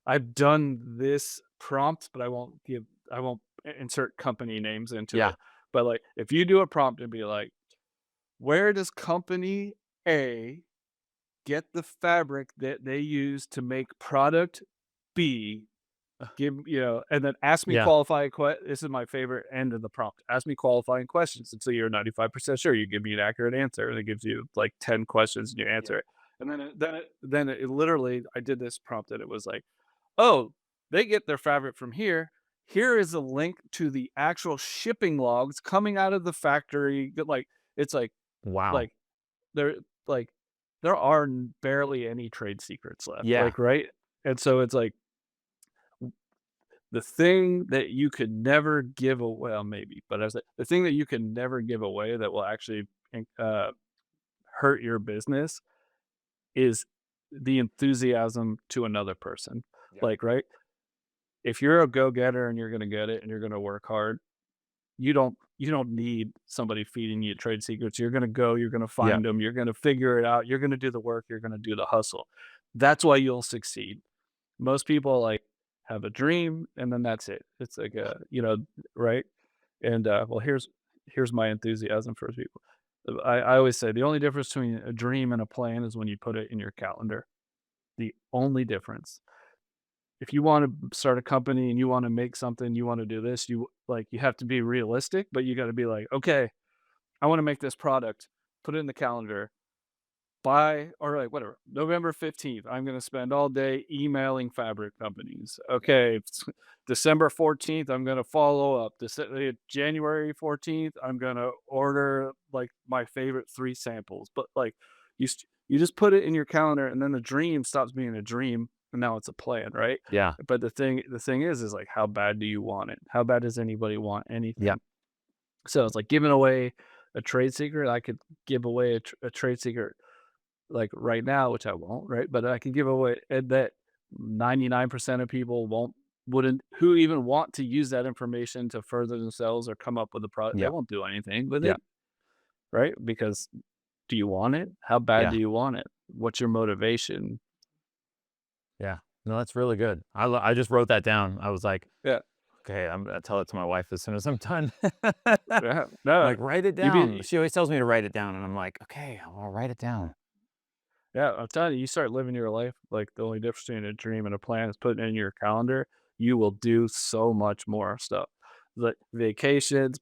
I've done this prompt, but I won't insert company names into Yeah. it, but, like, if you do a prompt and be like, "Where does company A get the fabric that they use to make product B?" And then ask me Yeah. qualifying this is my favorite end of the prompt. Ask me qualifying questions until you're 95% sure. You give me an accurate answer, and it gives you, like, 10 questions, and you Yeah. answer it. And then it literally I did this prompt, and it was like, "Oh, they get their fabric from here. Here is a link to the actual shipping logs coming out of the factory." Like, it's Wow. like, there like, there are barely any trade secrets left, Yeah. like, right? And so it's like, the thing that you could never give away, well, maybe, but I was like, the thing that you can never give away that will actually, hurt your business is the enthusiasm to another person. Yeah. Like, right? If you're a go-getter and you're gonna get it and you're gonna work hard, you don't need somebody feeding you trade secrets. You're gonna go, you're gonna Yeah. find them, you're gonna figure it out, you're gonna do the work, you're gonna do the hustle. That's why you'll succeed. Most people like have a dream and then that's it. It's like a, right? And well, here's my enthusiasm for people. I always say the only difference between a dream and a plan is when you put it in your calendar. The only difference. If you want to start a company and you want to make something, you want to do this, you have to be realistic, but you got to be like, okay, I want to make this product. Put it in the calendar by or like whatever November 15th, I'm going to spend all day emailing fabric companies. Okay, December 14th, I'm going to follow up. January 14th, I'm going to order like my favorite 3 samples. But like you just put it in your calendar and then the dream stops being a dream and now it's a plan, right? Yeah. But the thing is like how bad do you want it? How bad does anybody want Yeah. anything? So it's like giving away a trade secret. I could give away a trade secret like right now, which I won't, right? But I can give away and that 99% of people wouldn't who even want to use that information to further themselves or come up with a product. They Yeah. won't do anything with Yeah. it, right? Because do you want it? How bad Yeah. do you want it? What's your motivation? Yeah. No, that's really good. I just wrote that down. I was like, Yeah, okay, I'm gonna tell it to my wife as soon as I'm done. yeah. No, Like, write it you down. be She always tells me to write it down, and I'm like, okay, I'll write it down. Yeah, I'm telling you, you start living your life, like, the only difference between a dream and a plan is putting it in your calendar, you will do so much more stuff. Like, vacations,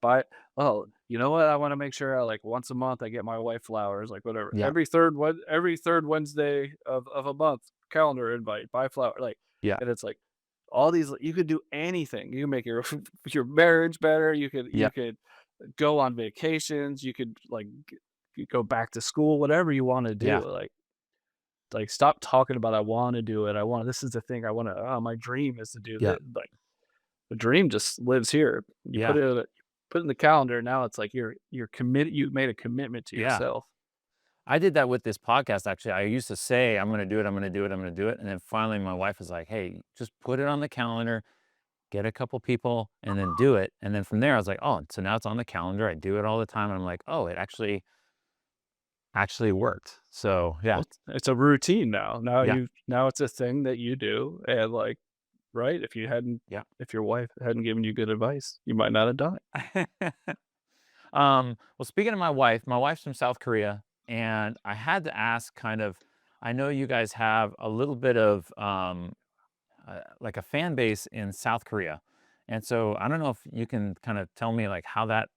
"Oh, you know what? I wanna make sure I, like, once a month, I get my wife flowers," like, whatever. Yeah. Every 3rd Wednesday of a month, calendar invite, buy flower like, Yeah. and it's like, all these you could do anything. You can make your your marriage better, Yeah. you could go on vacations, you could, like, go back to school, whatever you wanna do, Yeah. stop talking about I wanna do it. This is the thing I wanna my dream is to do Yeah. this. Like the dream just lives here. You Yeah. put it in the calendar, now it's like you're committed you've made a commitment to Yeah. yourself. I did that with this podcast, actually. I used to say, I'm gonna do it, I'm gonna do it, I'm gonna do it. And then finally my wife was like, hey, just put it on the calendar, get a couple people, and then do it. And then from there, I was like, oh, so now it's on the calendar. I do it all the time. And I'm like, oh, it actually worked. So yeah. Well, it's a routine now. Yeah. Now it's a thing that you do and, like, right? Yeah. If your wife hadn't given you good advice, you might not have done it. Well, speaking of my wife's from South Korea, and I had to ask kind of, I know you guys have a little bit of like a fan base in South Korea. And so I don't know if you can kind of tell me like how that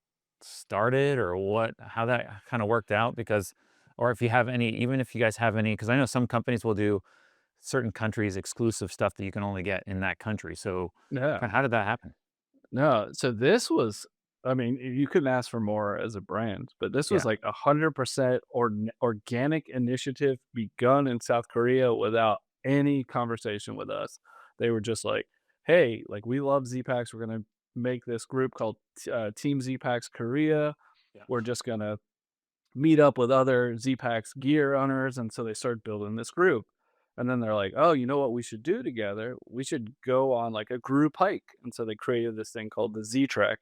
started or how that kind of worked out because, or if you have any, even if you guys have any, because I know some companies will do certain countries exclusive stuff that you can only get in that country. So Yeah. kind of how did that happen? No, so this was I mean, you couldn't ask for more as a brand, but this was Yeah. like 100% organic initiative begun in South Korea without any conversation with us. They were just like, "Hey, like we love Zpacks. We're gonna make this group called Team Zpacks Korea. Yeah. We're just gonna meet up with other Zpacks gear owners," and so they started building this group. And then they're like, "Oh, you know what we should do together? We should go on like a group hike." And so they created this thing called the Z Trek.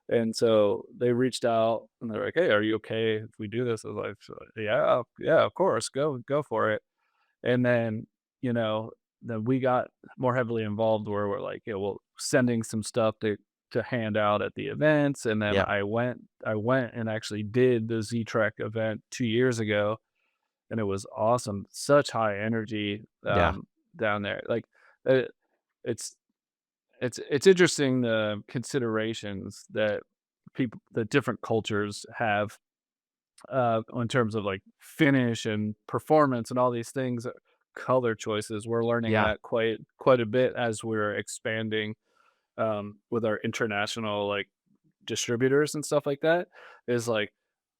And so they reached out and they're like, "Hey, are you okay if we do this?" I was like, "Yeah, yeah, of course, go for it." And then, you know, then we got more heavily involved where we're like, yeah, well, sending some stuff to hand out at the events. And then Yeah. I went and actually did the Z Trek event 2 years ago, and it was awesome. Such high energy Yeah. down there. Like uh, it's it's interesting the considerations that different cultures have in terms of like finish and performance and all these things, color choices. We're learning Yeah. that quite a bit as we're expanding with our international like distributors and stuff like that. Is like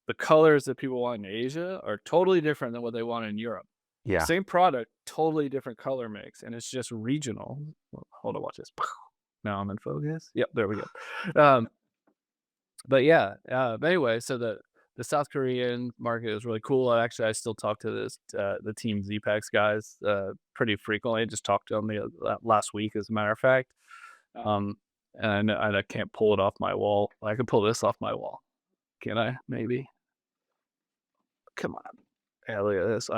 the colors that people want in Asia are totally different than what they want in Europe. Yeah. Same product, totally different color mix, and it's just regional. Hold on, watch this. Now I'm in focus. Yep, there we go. But yeah, but anyway, so the South Korean market is really cool. I still talk to the Team Zpacks guys pretty frequently. I just talked to them last week, as a matter of fact. Um, and I can't pull it off my wall. I can pull this off my wall. Can I? Maybe. Come on. Yeah, look at this.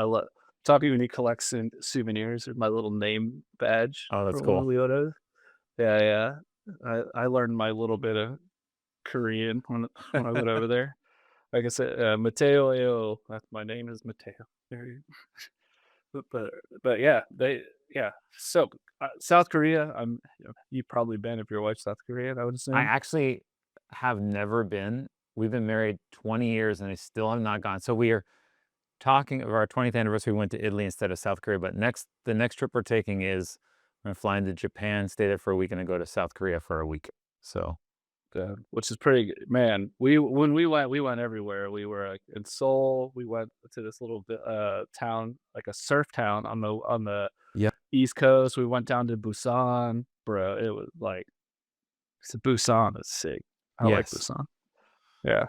talking when he collects souvenirs with my little name badge Oh, that's from one of cool. the Odos. Yeah, yeah. I learned my little bit of Korean when I went over there. Like I said, Mateo AO, that's my name is Mateo. There you but but but yeah, yeah. So, South Korea, you've probably been if you're white South Korean, I would I assume? actually have never been. We've been married 20 years and I still have not gone. So we are talking of our 20th anniversary, we went to Italy instead of South Korea, but the next trip we're taking is we're gonna fly into Japan, stay there for a week, and then go to South Korea for a week. So Which is pretty good. Man, when we went everywhere. We were, like, in Seoul, we went to this little town, like a surf town on the yeah. East Coast. We went down to Busan. Bro, it was like Busan is sick. I like Yes, Busan. Yeah,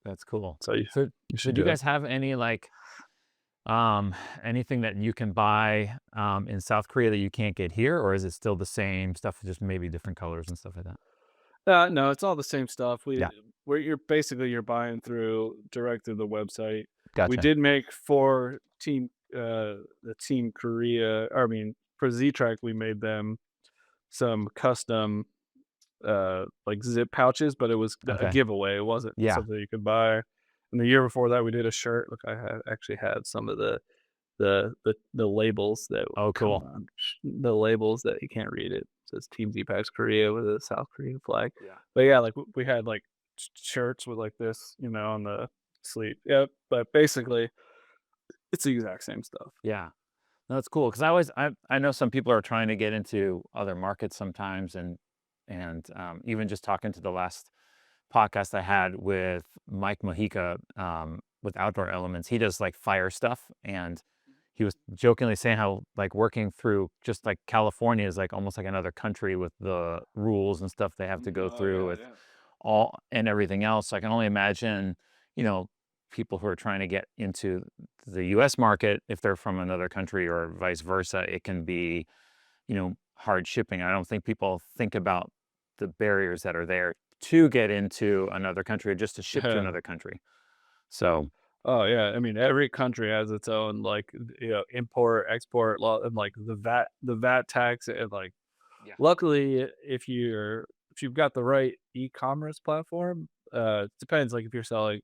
that's cool. so you So you so should do you do it. guys have any like anything that you can buy in South Korea that you can't get here, or is it still the same stuff, just maybe different colors and stuff like that? No, it's all the same stuff. Yeah, You're buying through direct through the website. We gotcha. did make for the Team Korea, I mean, for Z-Track, we made them some custom, like, zip pouches, but it was a Okay. giveaway. It wasn't Yeah. something you could buy. And the year before that, we did a shirt. Look, actually had some of the labels that Oh, come cool. on, the labels that you can't read it. It says Team Zpacks Korea with a South Korean flag. Yeah. But yeah, like we had like shirts with like this, on the sleeve. Yep. But basically, it's the exact same stuff. Yeah. No, that's cool because I know some people are trying to get into other markets sometimes, and even just talking to the last podcast I had with Mike Mojica with Outdoor Elements, he does like fire stuff, and he was jokingly saying how like working through just like California is like almost like another country with the rules and stuff they have to go Oh through yeah, with yeah. all and everything else. So I can only imagine, you know, people who are trying to get into the US market, if they're from another country or vice versa, it can be, hard shipping. I don't think people think about the barriers that are there to get into another country or just to ship to Yeah. another country. So, Oh yeah, I mean every country has its own like import export law and like the VAT tax and like yeah. luckily if you've got the right e-commerce platform, it depends like if you're selling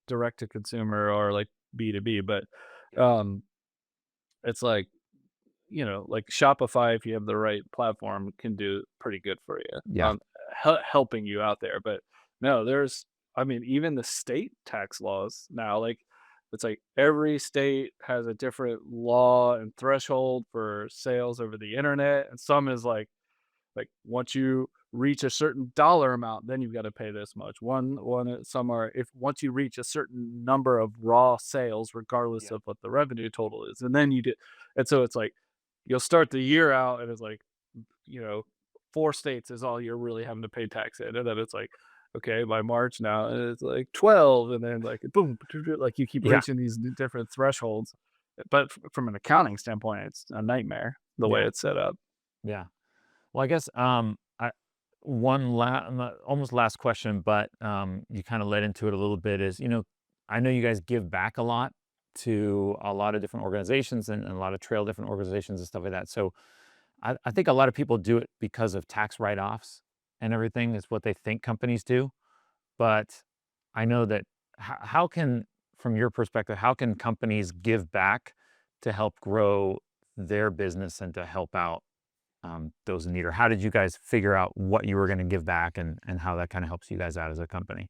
direct to consumer or like B2B, but Yeah. um it's like like Shopify, if you have the right platform, can do pretty good for you, Yeah. helping you out there. But no, I mean, even the state tax laws now, like, it's like every state has a different law and threshold for sales over the internet, and some is like once you reach a certain dollar amount, then you've got to pay this much. Some are if once you reach a certain number of raw sales, regardless Yeah. of what the revenue total is, and then you did, and so it's like you'll start the year out and it's like you know 4 states is all you're really having to pay tax in, and then it's like okay by March now it's like 12, and then like boom, like you keep Yeah. reaching these different thresholds. But from an accounting standpoint, it's a nightmare the way Yeah. it's set up. Yeah. Well, I guess I almost last question, but you kind of led into it a little bit. Is I know you guys give back a lot to a lot of different organizations and a lot of trail different organizations and stuff like that. So I think a lot of people do it because of tax write-offs and everything is what they think companies do. But I know that how can, from your perspective, how can companies give back to help grow their business and to help out those in need? Or how did you guys figure out what you were going to give back and how that kind of helps you guys out as a company?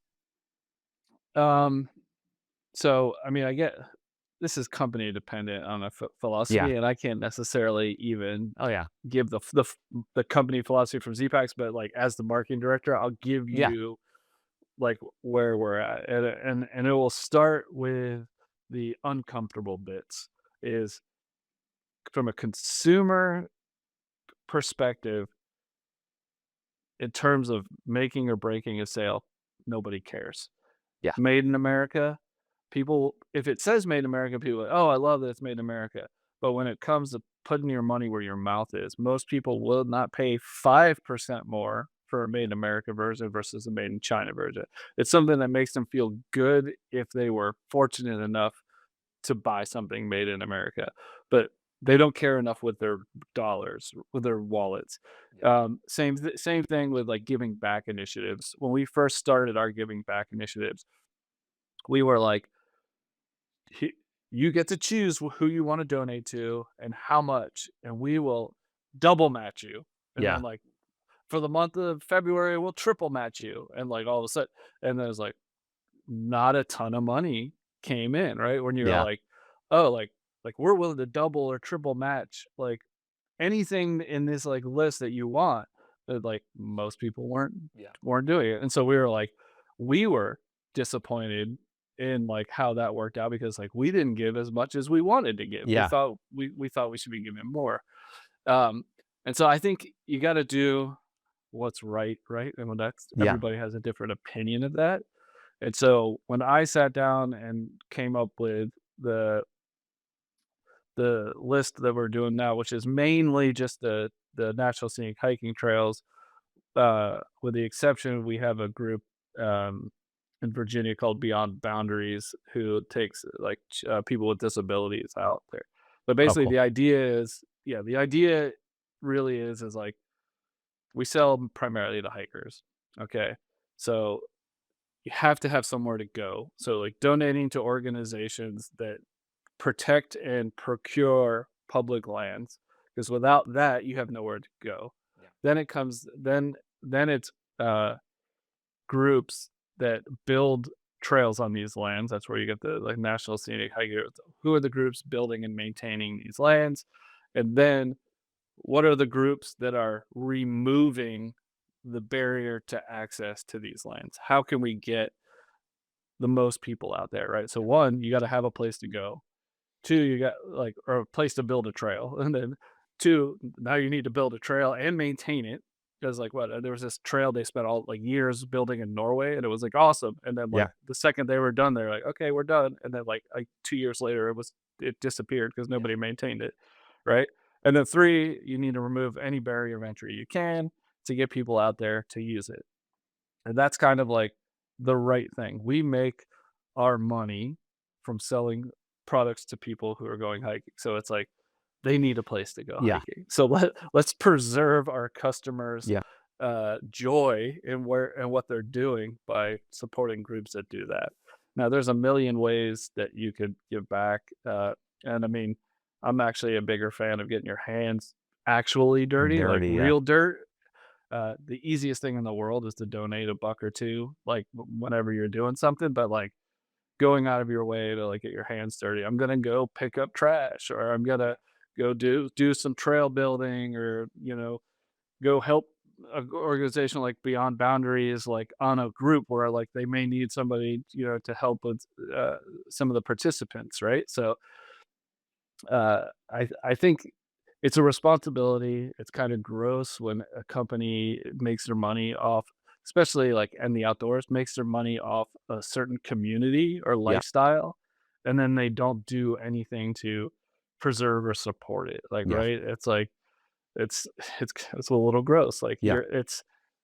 Um, so I mean, I get this is company dependent on a Yeah. philosophy, and I can't necessarily even Oh yeah. give the company philosophy from ZPACs, but like as the marketing director, I'll give Yeah. you like where we're at, and it will start with the uncomfortable bits. Is from a consumer perspective, in terms of making or breaking a sale, nobody cares. Yeah. Made in America, people if it says made in America, people are like, "Oh, I love that it's made in America." But when it comes to putting your money where your mouth is, most people will not pay 5% more for a made in America version versus a made in China version. It's something that makes them feel good if they were fortunate enough to buy something made in America, but they don't care enough with their dollars, with their wallets. Yeah. Same thing with like giving back initiatives. When we first started our giving back initiatives, we were like, "He- you get to choose who you want to donate to and how much, and we will double match you." And Yeah. then like for the month of February, we'll triple match you. And like all of a sudden, and there's like not a ton of money came in, right? When you're Yeah. like, oh, like we're willing to double or triple match like anything in this like list that you want. Like most people Yeah. weren't doing it. And so we were like, we were disappointed in like how that worked out because like we didn't give as much as we wanted to give. We Yeah. thought we thought we should be giving more. Um, and so I think you got to do what's right, right? And when that's Yeah. everybody has a different opinion of that. And so when I sat down and came up with the the list that we're doing now, which is mainly just the national scenic hiking trails, with the exception we have a group um, in Virginia called Beyond Boundaries who takes like people with disabilities out there. But Oh, basically, cool. the idea is, yeah, the idea really is like we sell primarily to hikers. Okay, so you have to have somewhere to go. So like donating to organizations that protect and procure public lands, because without that you have nowhere to go. Yeah. Then it comes then it's uh groups that build trails on these lands. That's where you get the like national scenic hikers. Who are the groups building and maintaining these lands? And then what are the groups that are removing the barrier to access to these lands? How can we get the most people out there, right? So Yeah. one, you got to have a place to go. Two, you got like or a place to build a trail, and then two, now you need to build a trail and maintain it because like what there was this trail they spent all like years building in Norway, and it was like awesome. And then like Yeah. the second they were done, they're like, okay, we're done. And then like 2 years later, it disappeared because Yeah. nobody maintained it, right? And then three, you need to remove any barrier of entry you can to get people out there to use it. And that's kind of like the right thing. We make our money from selling products to people who are going hiking. So it's like they need a place to go Yeah. hiking. So let's preserve our customers' Yeah. joy in where and what they're doing by supporting groups that do that. Now, there's a million ways that you could give back, and I mean, I'm actually a bigger fan of getting your hands actually dirty, like Dirty. Yeah. real dirt. The easiest thing in the world is to donate a buck or two, like whenever you're doing something, but like going out of your way to like get your hands dirty. I'm gonna go pick up trash, or I'm gonna go do some trail building, or go help a organization like Beyond Boundaries, like on a group where like they may need somebody to help with uh, some of the participants, right? So I think it's a responsibility. It's kind of gross when a company makes their money off, especially like in the outdoors, makes their money off a certain community or Yeah. lifestyle, and then they don't do anything to preserve or support it. Like, Yeah. right? It's like it's it's a little gross. Like Yeah.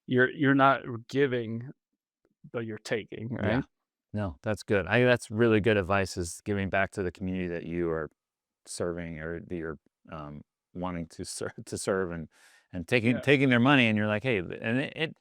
you're not giving, but you're taking, Yeah. right? No, that's good. That's really good advice is giving back to the community that you are serving or that you're um, wanting to serve and taking Yeah. taking their money and you're like, hey, and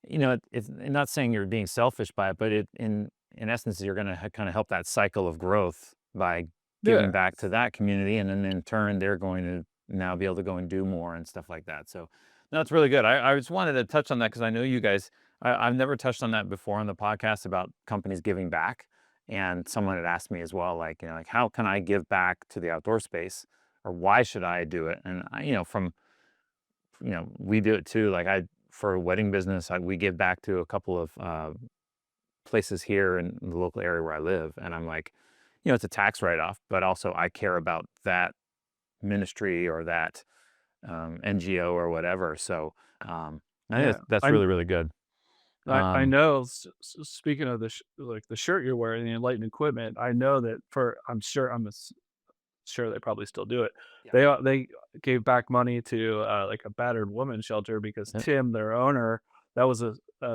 it's not saying you're being selfish by it, but in essence, you're going to kind of help that cycle of growth by giving Yeah. back to that community, and then in turn, they're going to now be able to go and do more and stuff like that. So, no, it's really good. I just wanted to touch on that because I know you guys. I've never touched on that before on the podcast about companies giving back, and someone had asked me as well, like like how can I give back to the outdoor space, or why should I do it? And from we do it too. Like for a wedding business, we give back to a couple of places here in the local area where I live. And I'm like, it's a tax write-off, but also I care about that ministry or that NGO or whatever. So I think Yeah. that's really, really good. I Um, know. Speaking of like the shirt you're wearing, the enlightened equipment, I know that sure they probably still do it. Yeah. They gave back money to like a battered woman shelter because yeah. Tim, their owner, that was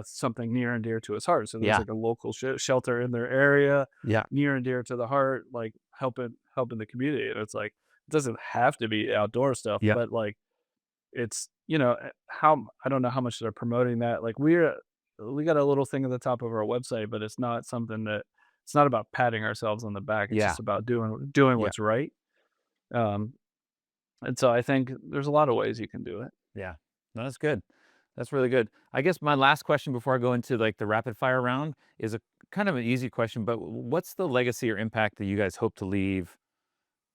something near and dear to his heart. So there's Yeah. like a local shelter in their area, Yeah. near and dear to the heart. Like helping the community. And it's like it doesn't have to be outdoor stuff, Yep. but like it's how I don't know how much they're promoting that. Like we got a little thing at the top of our website, but it's not something that it's not about patting ourselves on the back. It's Yeah. just about doing Yeah. what's right. Um, and so I think there's a lot of ways you can do it. Yeah. No, that's good. That's really good. I guess my last question before I go into like the rapid fire round is a kind of an easy question, but what's the legacy or impact that you guys hope to leave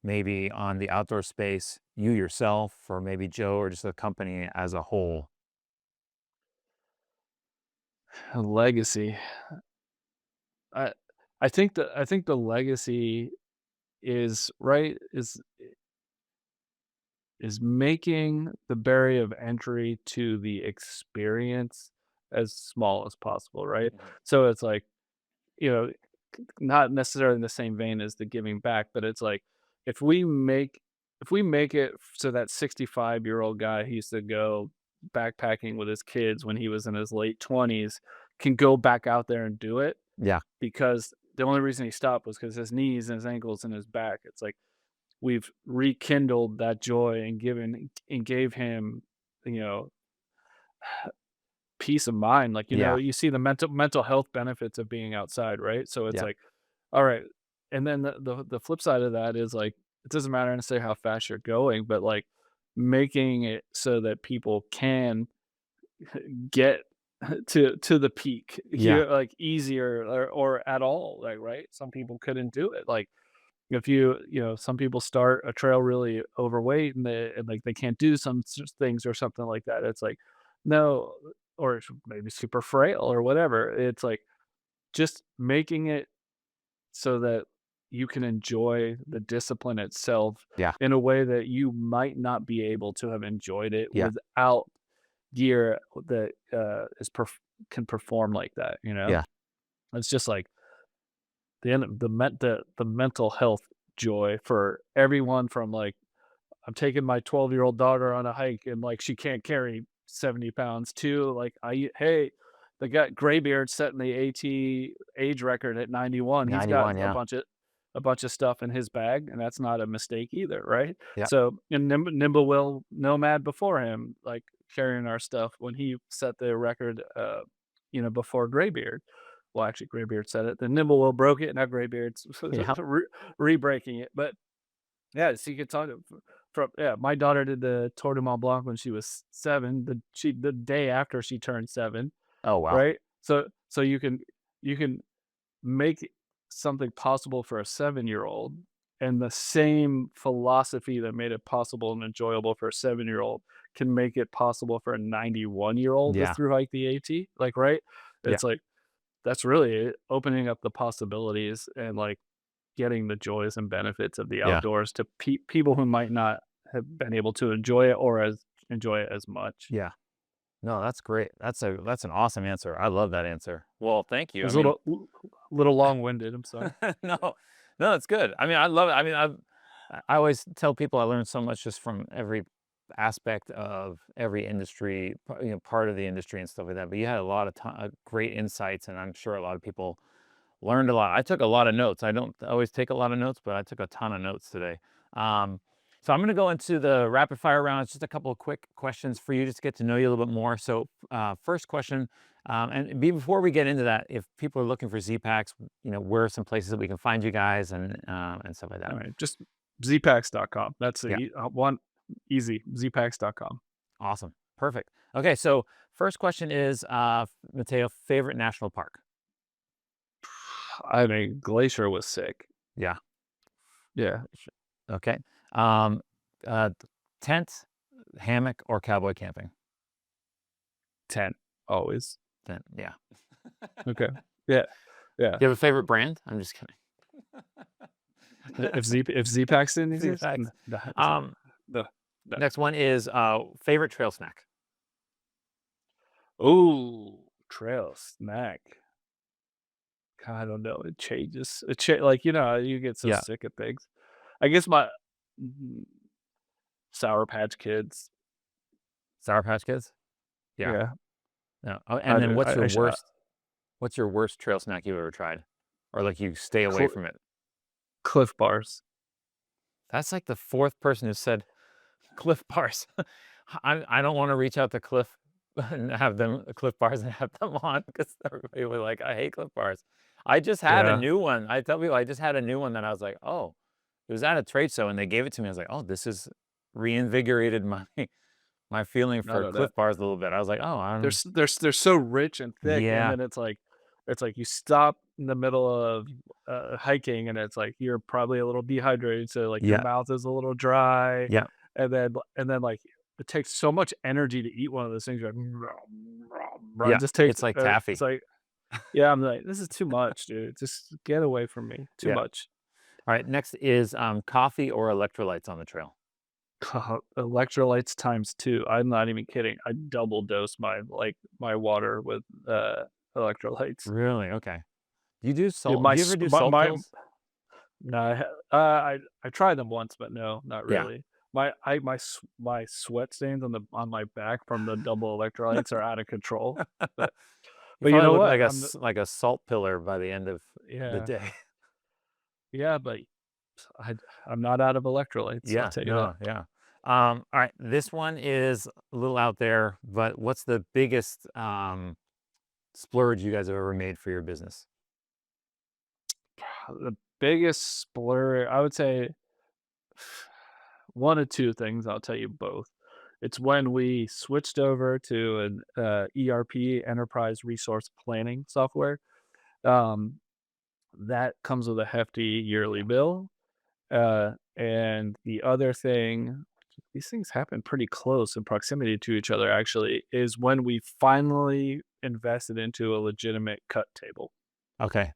maybe on the outdoor space, you yourself, or maybe Joe, or just the company as a whole? A legacy. I I think the legacy is right is making the barrier of entry to the experience as small as possible, right? Mhm. So it's like, you know, not necessarily in the same vein as the giving back, but it's like if we make if we make it so that 65-year-old guy who used to go backpacking with his kids when he was in his late 20s can go back out there and do it Yeah. because the only reason he stopped was because his knees and his ankles and his back. It's like we've rekindled that joy and gave him, you know, peace of mind. Like, Yeah. you see the mental health benefits of being outside, right? So it's Yeah. like, all right. And then the flip side of that is like it doesn't matter necessarily how fast you're going, but like making it so that people can get to the peak Yeah. here like easier or at all. Like, right? Some people couldn't do it. Like if some people start a trail really overweight and like they can't do some things or something like that. It's like, no, or maybe super frail or whatever. It's like just making it so that you can enjoy the discipline itself Yeah. in a way that you might not be able to have enjoyed it Yeah. without gear that can perform like that. Yeah. It's just like the mental health joy for everyone from like I'm taking my 12-year-old daughter on a hike and like she can't carry 70 pounds to like hey, the guy Graybeard setting the AT age record at 91. He's got 91. Yeah. a bunch of stuff in his bag, and that's not a mistake either, right? Yeah. So and Nimble Nomad before him, like carrying our stuff when he set the record before Graybeard. Well, actually, Graybeard said it. Then Nimblewell broke it. Now Graybeard's Yeah. re-breaking it. But yeah, so you could talk from my daughter did the Tour de Mont Blanc when she was 7. The day after she turned 7, Oh, wow. right? So you can make something possible for a 7-year-old, and the same philosophy that made it possible and enjoyable for a 7-year-old can make it possible for a 91-year-old to Yeah. through hike the AT. Like, right? Yeah. It's like that's really it, opening up the possibilities and like getting the joys and benefits of the Yeah. outdoors to people who might not have been able to enjoy it or as enjoy it as much. Yeah. No, that's great. That's an awesome answer. I love that answer. Well, thank It you. I was mean, a little long-winded, I'm sorry. no, no, it's good. I mean, I love it. I mean, I always tell people I learn so much just from every aspect of every industry, part of the industry and stuff like that. But you had a lot of great insights, and I'm sure a lot of people learned a lot. I took a lot of notes. I don't always take a lot of notes, but I took a ton of notes today. Um, so I'm going to go into the rapid fire round. It's just a couple of quick questions for you just to get to know you a little bit more. So first question, before we get into that, if people are looking for Zpacks, where are some places that we can find you guys and stuff like that? All right, just zpacks.com. That's Yeah, one easy, zpacks.com. awesome. Perfect. Okay, so first question is, Mateo, favorite national park? I mean, Glacier was sick. Yeah. Yeah, Okay. Um, uh, tent, hammock, or cowboy camping? 10 always. Tent. Yeah. Okay. Yeah. Yeah. Do you have a favorite brand? I'm just kidding. If Zpacks didn't exist, Zpacks. no, Um, no. Next one is favorite trail snack. Ooh, trail snack. God, I don't know. It changes. Like how you get so Yeah. sick of things. I guess my mm, Sour Patch Kids. Sour Patch Kids. Yeah. Yeah, No. Oh, I and then I, I, sh- what's your worst trail snack you've ever tried, or like you stay away cl- from it? Cliff Bars. That's like the fourth person who said Cliff Bars. I don't want to reach out to Cliff and have them Cliff Bars and have them on because everybody was like, I hate Cliff Bars. I just had a Yeah. new one. I tell people I just had a new one that I was like, oh, it was at a trade show and they gave it to me. I was like, oh, this is reinvigorated my feeling No, for no, no. Cliff Bars a little bit. I was like, oh, They're so rich and thick, and yeah, then it's like you stop in the middle of, hiking, and it's like you're probably a little dehydrated, so, like, your yeah, mouth is a little dry, yeah, and then, like, it takes so much energy to eat one of those things, you're like, it yeah. just takes, It's like it's taffy. like yeah, I'm like, "This is too much, dude. Just get away from me. Too Yeah. much." All right. Next is coffee or electrolytes on the trail. Electrolytes times 2. I'm not even kidding. I double dose my water with, electrolytes. Really? Okay. Do you do Dude, salt? Do you ever do salt pills? no, I tried them once, but no, not Yeah. really. My sweat stains on my back from the double electrolytes are out of control, but You but you probably know look what? like like a salt pillar by the end of the Yeah, day. yeah, but I I'm not out of electrolytes, I'll Yeah, tell you that. no, yeah. All right, this one is a little out there, but what's the biggest splurge you guys have ever made for your business? The biggest splurge, I would say one of 2 things, I'll tell you both. It's when we switched over to an, ERP, Enterprise Resource Planning software. Um, that comes with a hefty yearly bill. And the other thing, these things happen pretty close in proximity to each other actually, is when we finally invested into a legitimate cut table, Okay.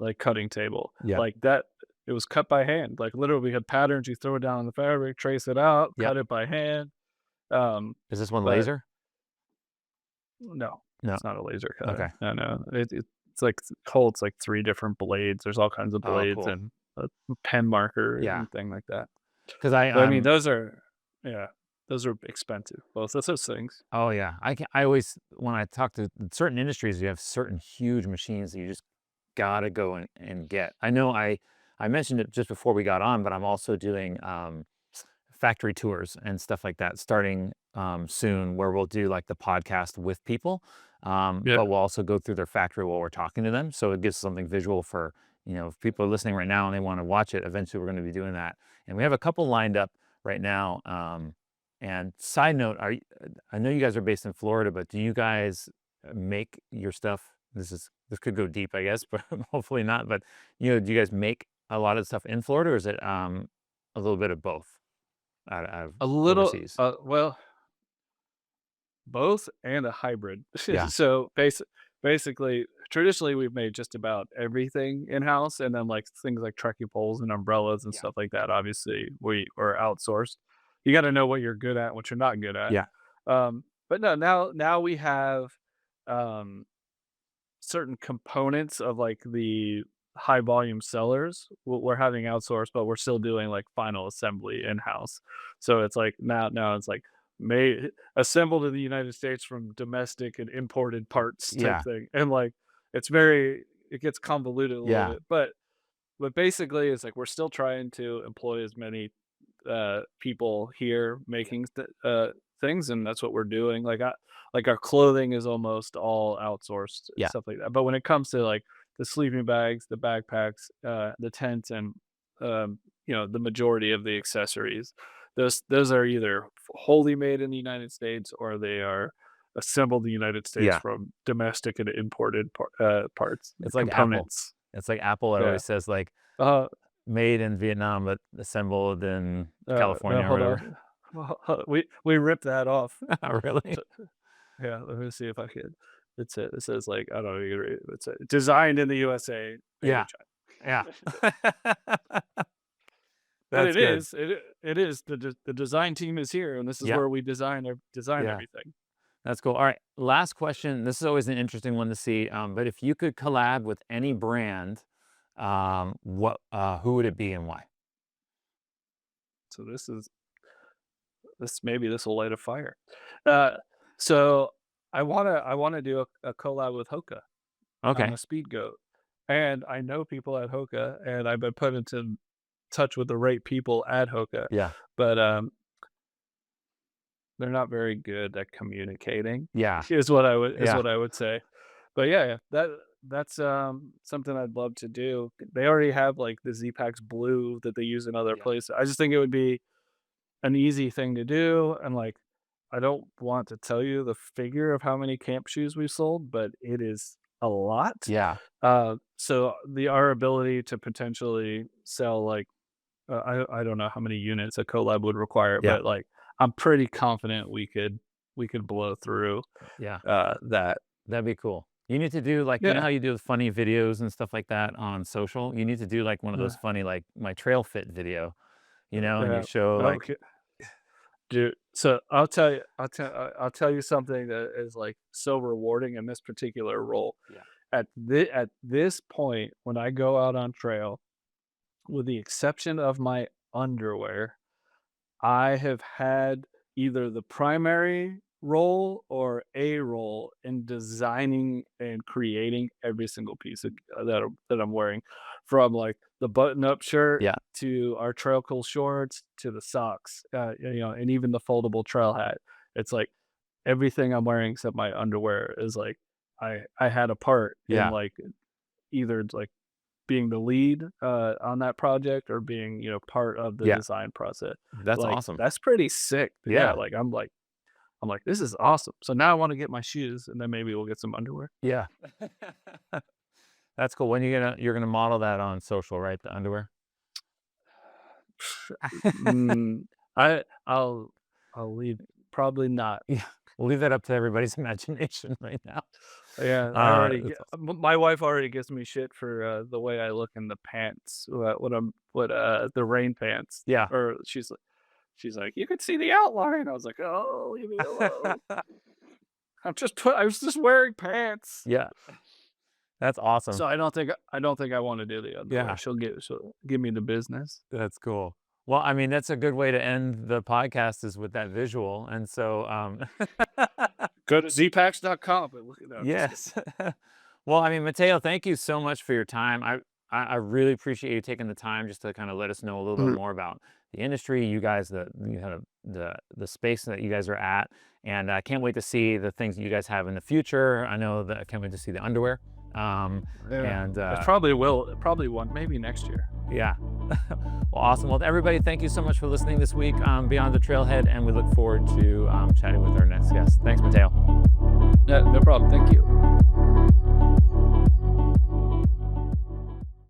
like cutting table. Yep. Like that, it was cut by hand. Like literally we had patterns, you throw it down on the fabric, trace it out, Yep. cut it by hand. Um, Is this one but laser? no, No. it's not a laser Okay. cutter. No, no. It's like holds like 3 different blades. There's all kinds of Oh, blades cool. and a pen marker Yeah. and thing like that. Because But I mean, those are yeah, those are expensive. Both of those things. oh yeah, I always when I talk to certain industries, you have certain huge machines that you just gotta go and get. I know I mentioned it just before we got on, but I'm also doing factory tours and stuff like that starting soon, where we'll do like the podcast with people, Yeah. but we'll also go through their factory while we're talking to them. So it gives something visual for, if people are listening right now and they want to watch it, eventually we're going to be doing that. And we have a couple lined up right now. And side note, I know you guys are based in Florida, but do you guys make your stuff? This could go deep, I guess, but hopefully not. But do you guys make a lot of stuff in Florida, or is it a little bit of both out of A little overseas? well, both and a hybrid. Yeah, So basically, traditionally we've made just about everything in-house, and then like things like trekking poles and umbrellas and yeah, stuff like that. Obviously, we are outsourced. You got to know what you're good at, what you're not good at. yeah, But no, now we have um certain components of like the high volume sellers we're having outsourced, but we're still doing like final assembly in house. So it's like now it's like made assembled in the United States from domestic and imported parts type yeah, thing, and like it gets convoluted a little yeah, bit, but basically it's like we're still trying to employ as many people here making things, and that's what we're doing. Like our clothing is almost all outsourced and yeah, stuff like that. But when it comes to like the sleeping bags, the backpacks, the tents, and the majority of the accessories, those are either wholly made in the United States or they are assembled in the United States yeah. from domestic and imported parts, It's like Apple. components. It's like Apple. It Yeah. always says like Uh, made in Vietnam, but assembled in no, California or hold whatever. on. We ripped that off. Really? So, yeah, let me see if I can. It says like I don't know. It's designed in the USA, made in Yeah, yeah. China. But That's good. it is the design team is here, and this is Yeah, where we design yeah. everything. That's cool. All right, last question. This is always an interesting one to see. But if you could collab with any brand, who would it be and why? So maybe this will light a fire. Uh, so I wanna do a collab with Hoka on Okay. a speed goat, and I know people at Hoka, and I've been put into touch with the right people at Hoka, Yeah. but they're not very good at communicating. Yeah. Is what I would Yeah. say. But yeah, that's something I'd love to do. They already have like the Zpacks blue that they use in other Yeah. places. I just think it would be an easy thing to do, and like I don't want to tell you the figure of how many camp shoes we've sold, but it is a lot. Yeah. So our ability to potentially sell like I don't know how many units a collab would require, Yeah. but like I'm pretty confident we could blow through Yeah. that. That'd be cool. You need to do like, you know Yeah. how you do the funny videos and stuff like that on social? You need to do like one of Yeah. those funny, like my trail fit video, and you Yeah. show like, Okay. Dude, so I'll tell you something that is like so rewarding in this particular role. Yeah. At this point, when I go out on trail, with the exception of my underwear, I have had either the primary role or a role in designing and creating every single piece that I'm wearing, from like the button-up shirt yeah, to our trail cool shorts to the socks, and even the foldable trail hat. It's like everything I'm wearing except my underwear is like I had a part in yeah, like either like being the lead on that project or being part of the yeah. design process. That's Like awesome. that's pretty sick. Yeah, Yeah. like I'm like this is awesome. So now I want to get my shoes and then maybe we'll get some underwear. Yeah. That's cool. When you're gonna model that on social, right? The underwear. Mm, I'll leave. Probably not. Yeah. We'll leave that up to everybody's imagination right now. Yeah, I already That's my wife already gives me shit for the way I look in the pants. What the rain pants. yeah. Or she's like, you could see the outline. I was like, oh, leave me alone. I was just wearing pants. Yeah. That's awesome. So I don't think I want to do the underwear. Yeah. She'll give me the business. That's cool. Well, I mean, that's a good way to end the podcast is with that visual. And so, Go to zpacks.com and look at that. yes. Well, I mean, Mateo, thank you so much for your time. I really appreciate you taking the time just to kind of let us know a little bit more about the industry, you guys, the space that you guys are at. And I can't wait to see the things that you guys have in the future. I know that I can't wait to see the underwear. And it probably won't, maybe next year. yeah. Well, awesome. Well, everybody, thank you so much for listening this week on Beyond the Trailhead, and we look forward to chatting with our next guest. Thanks, Mateo. Yeah, no problem. Thank you.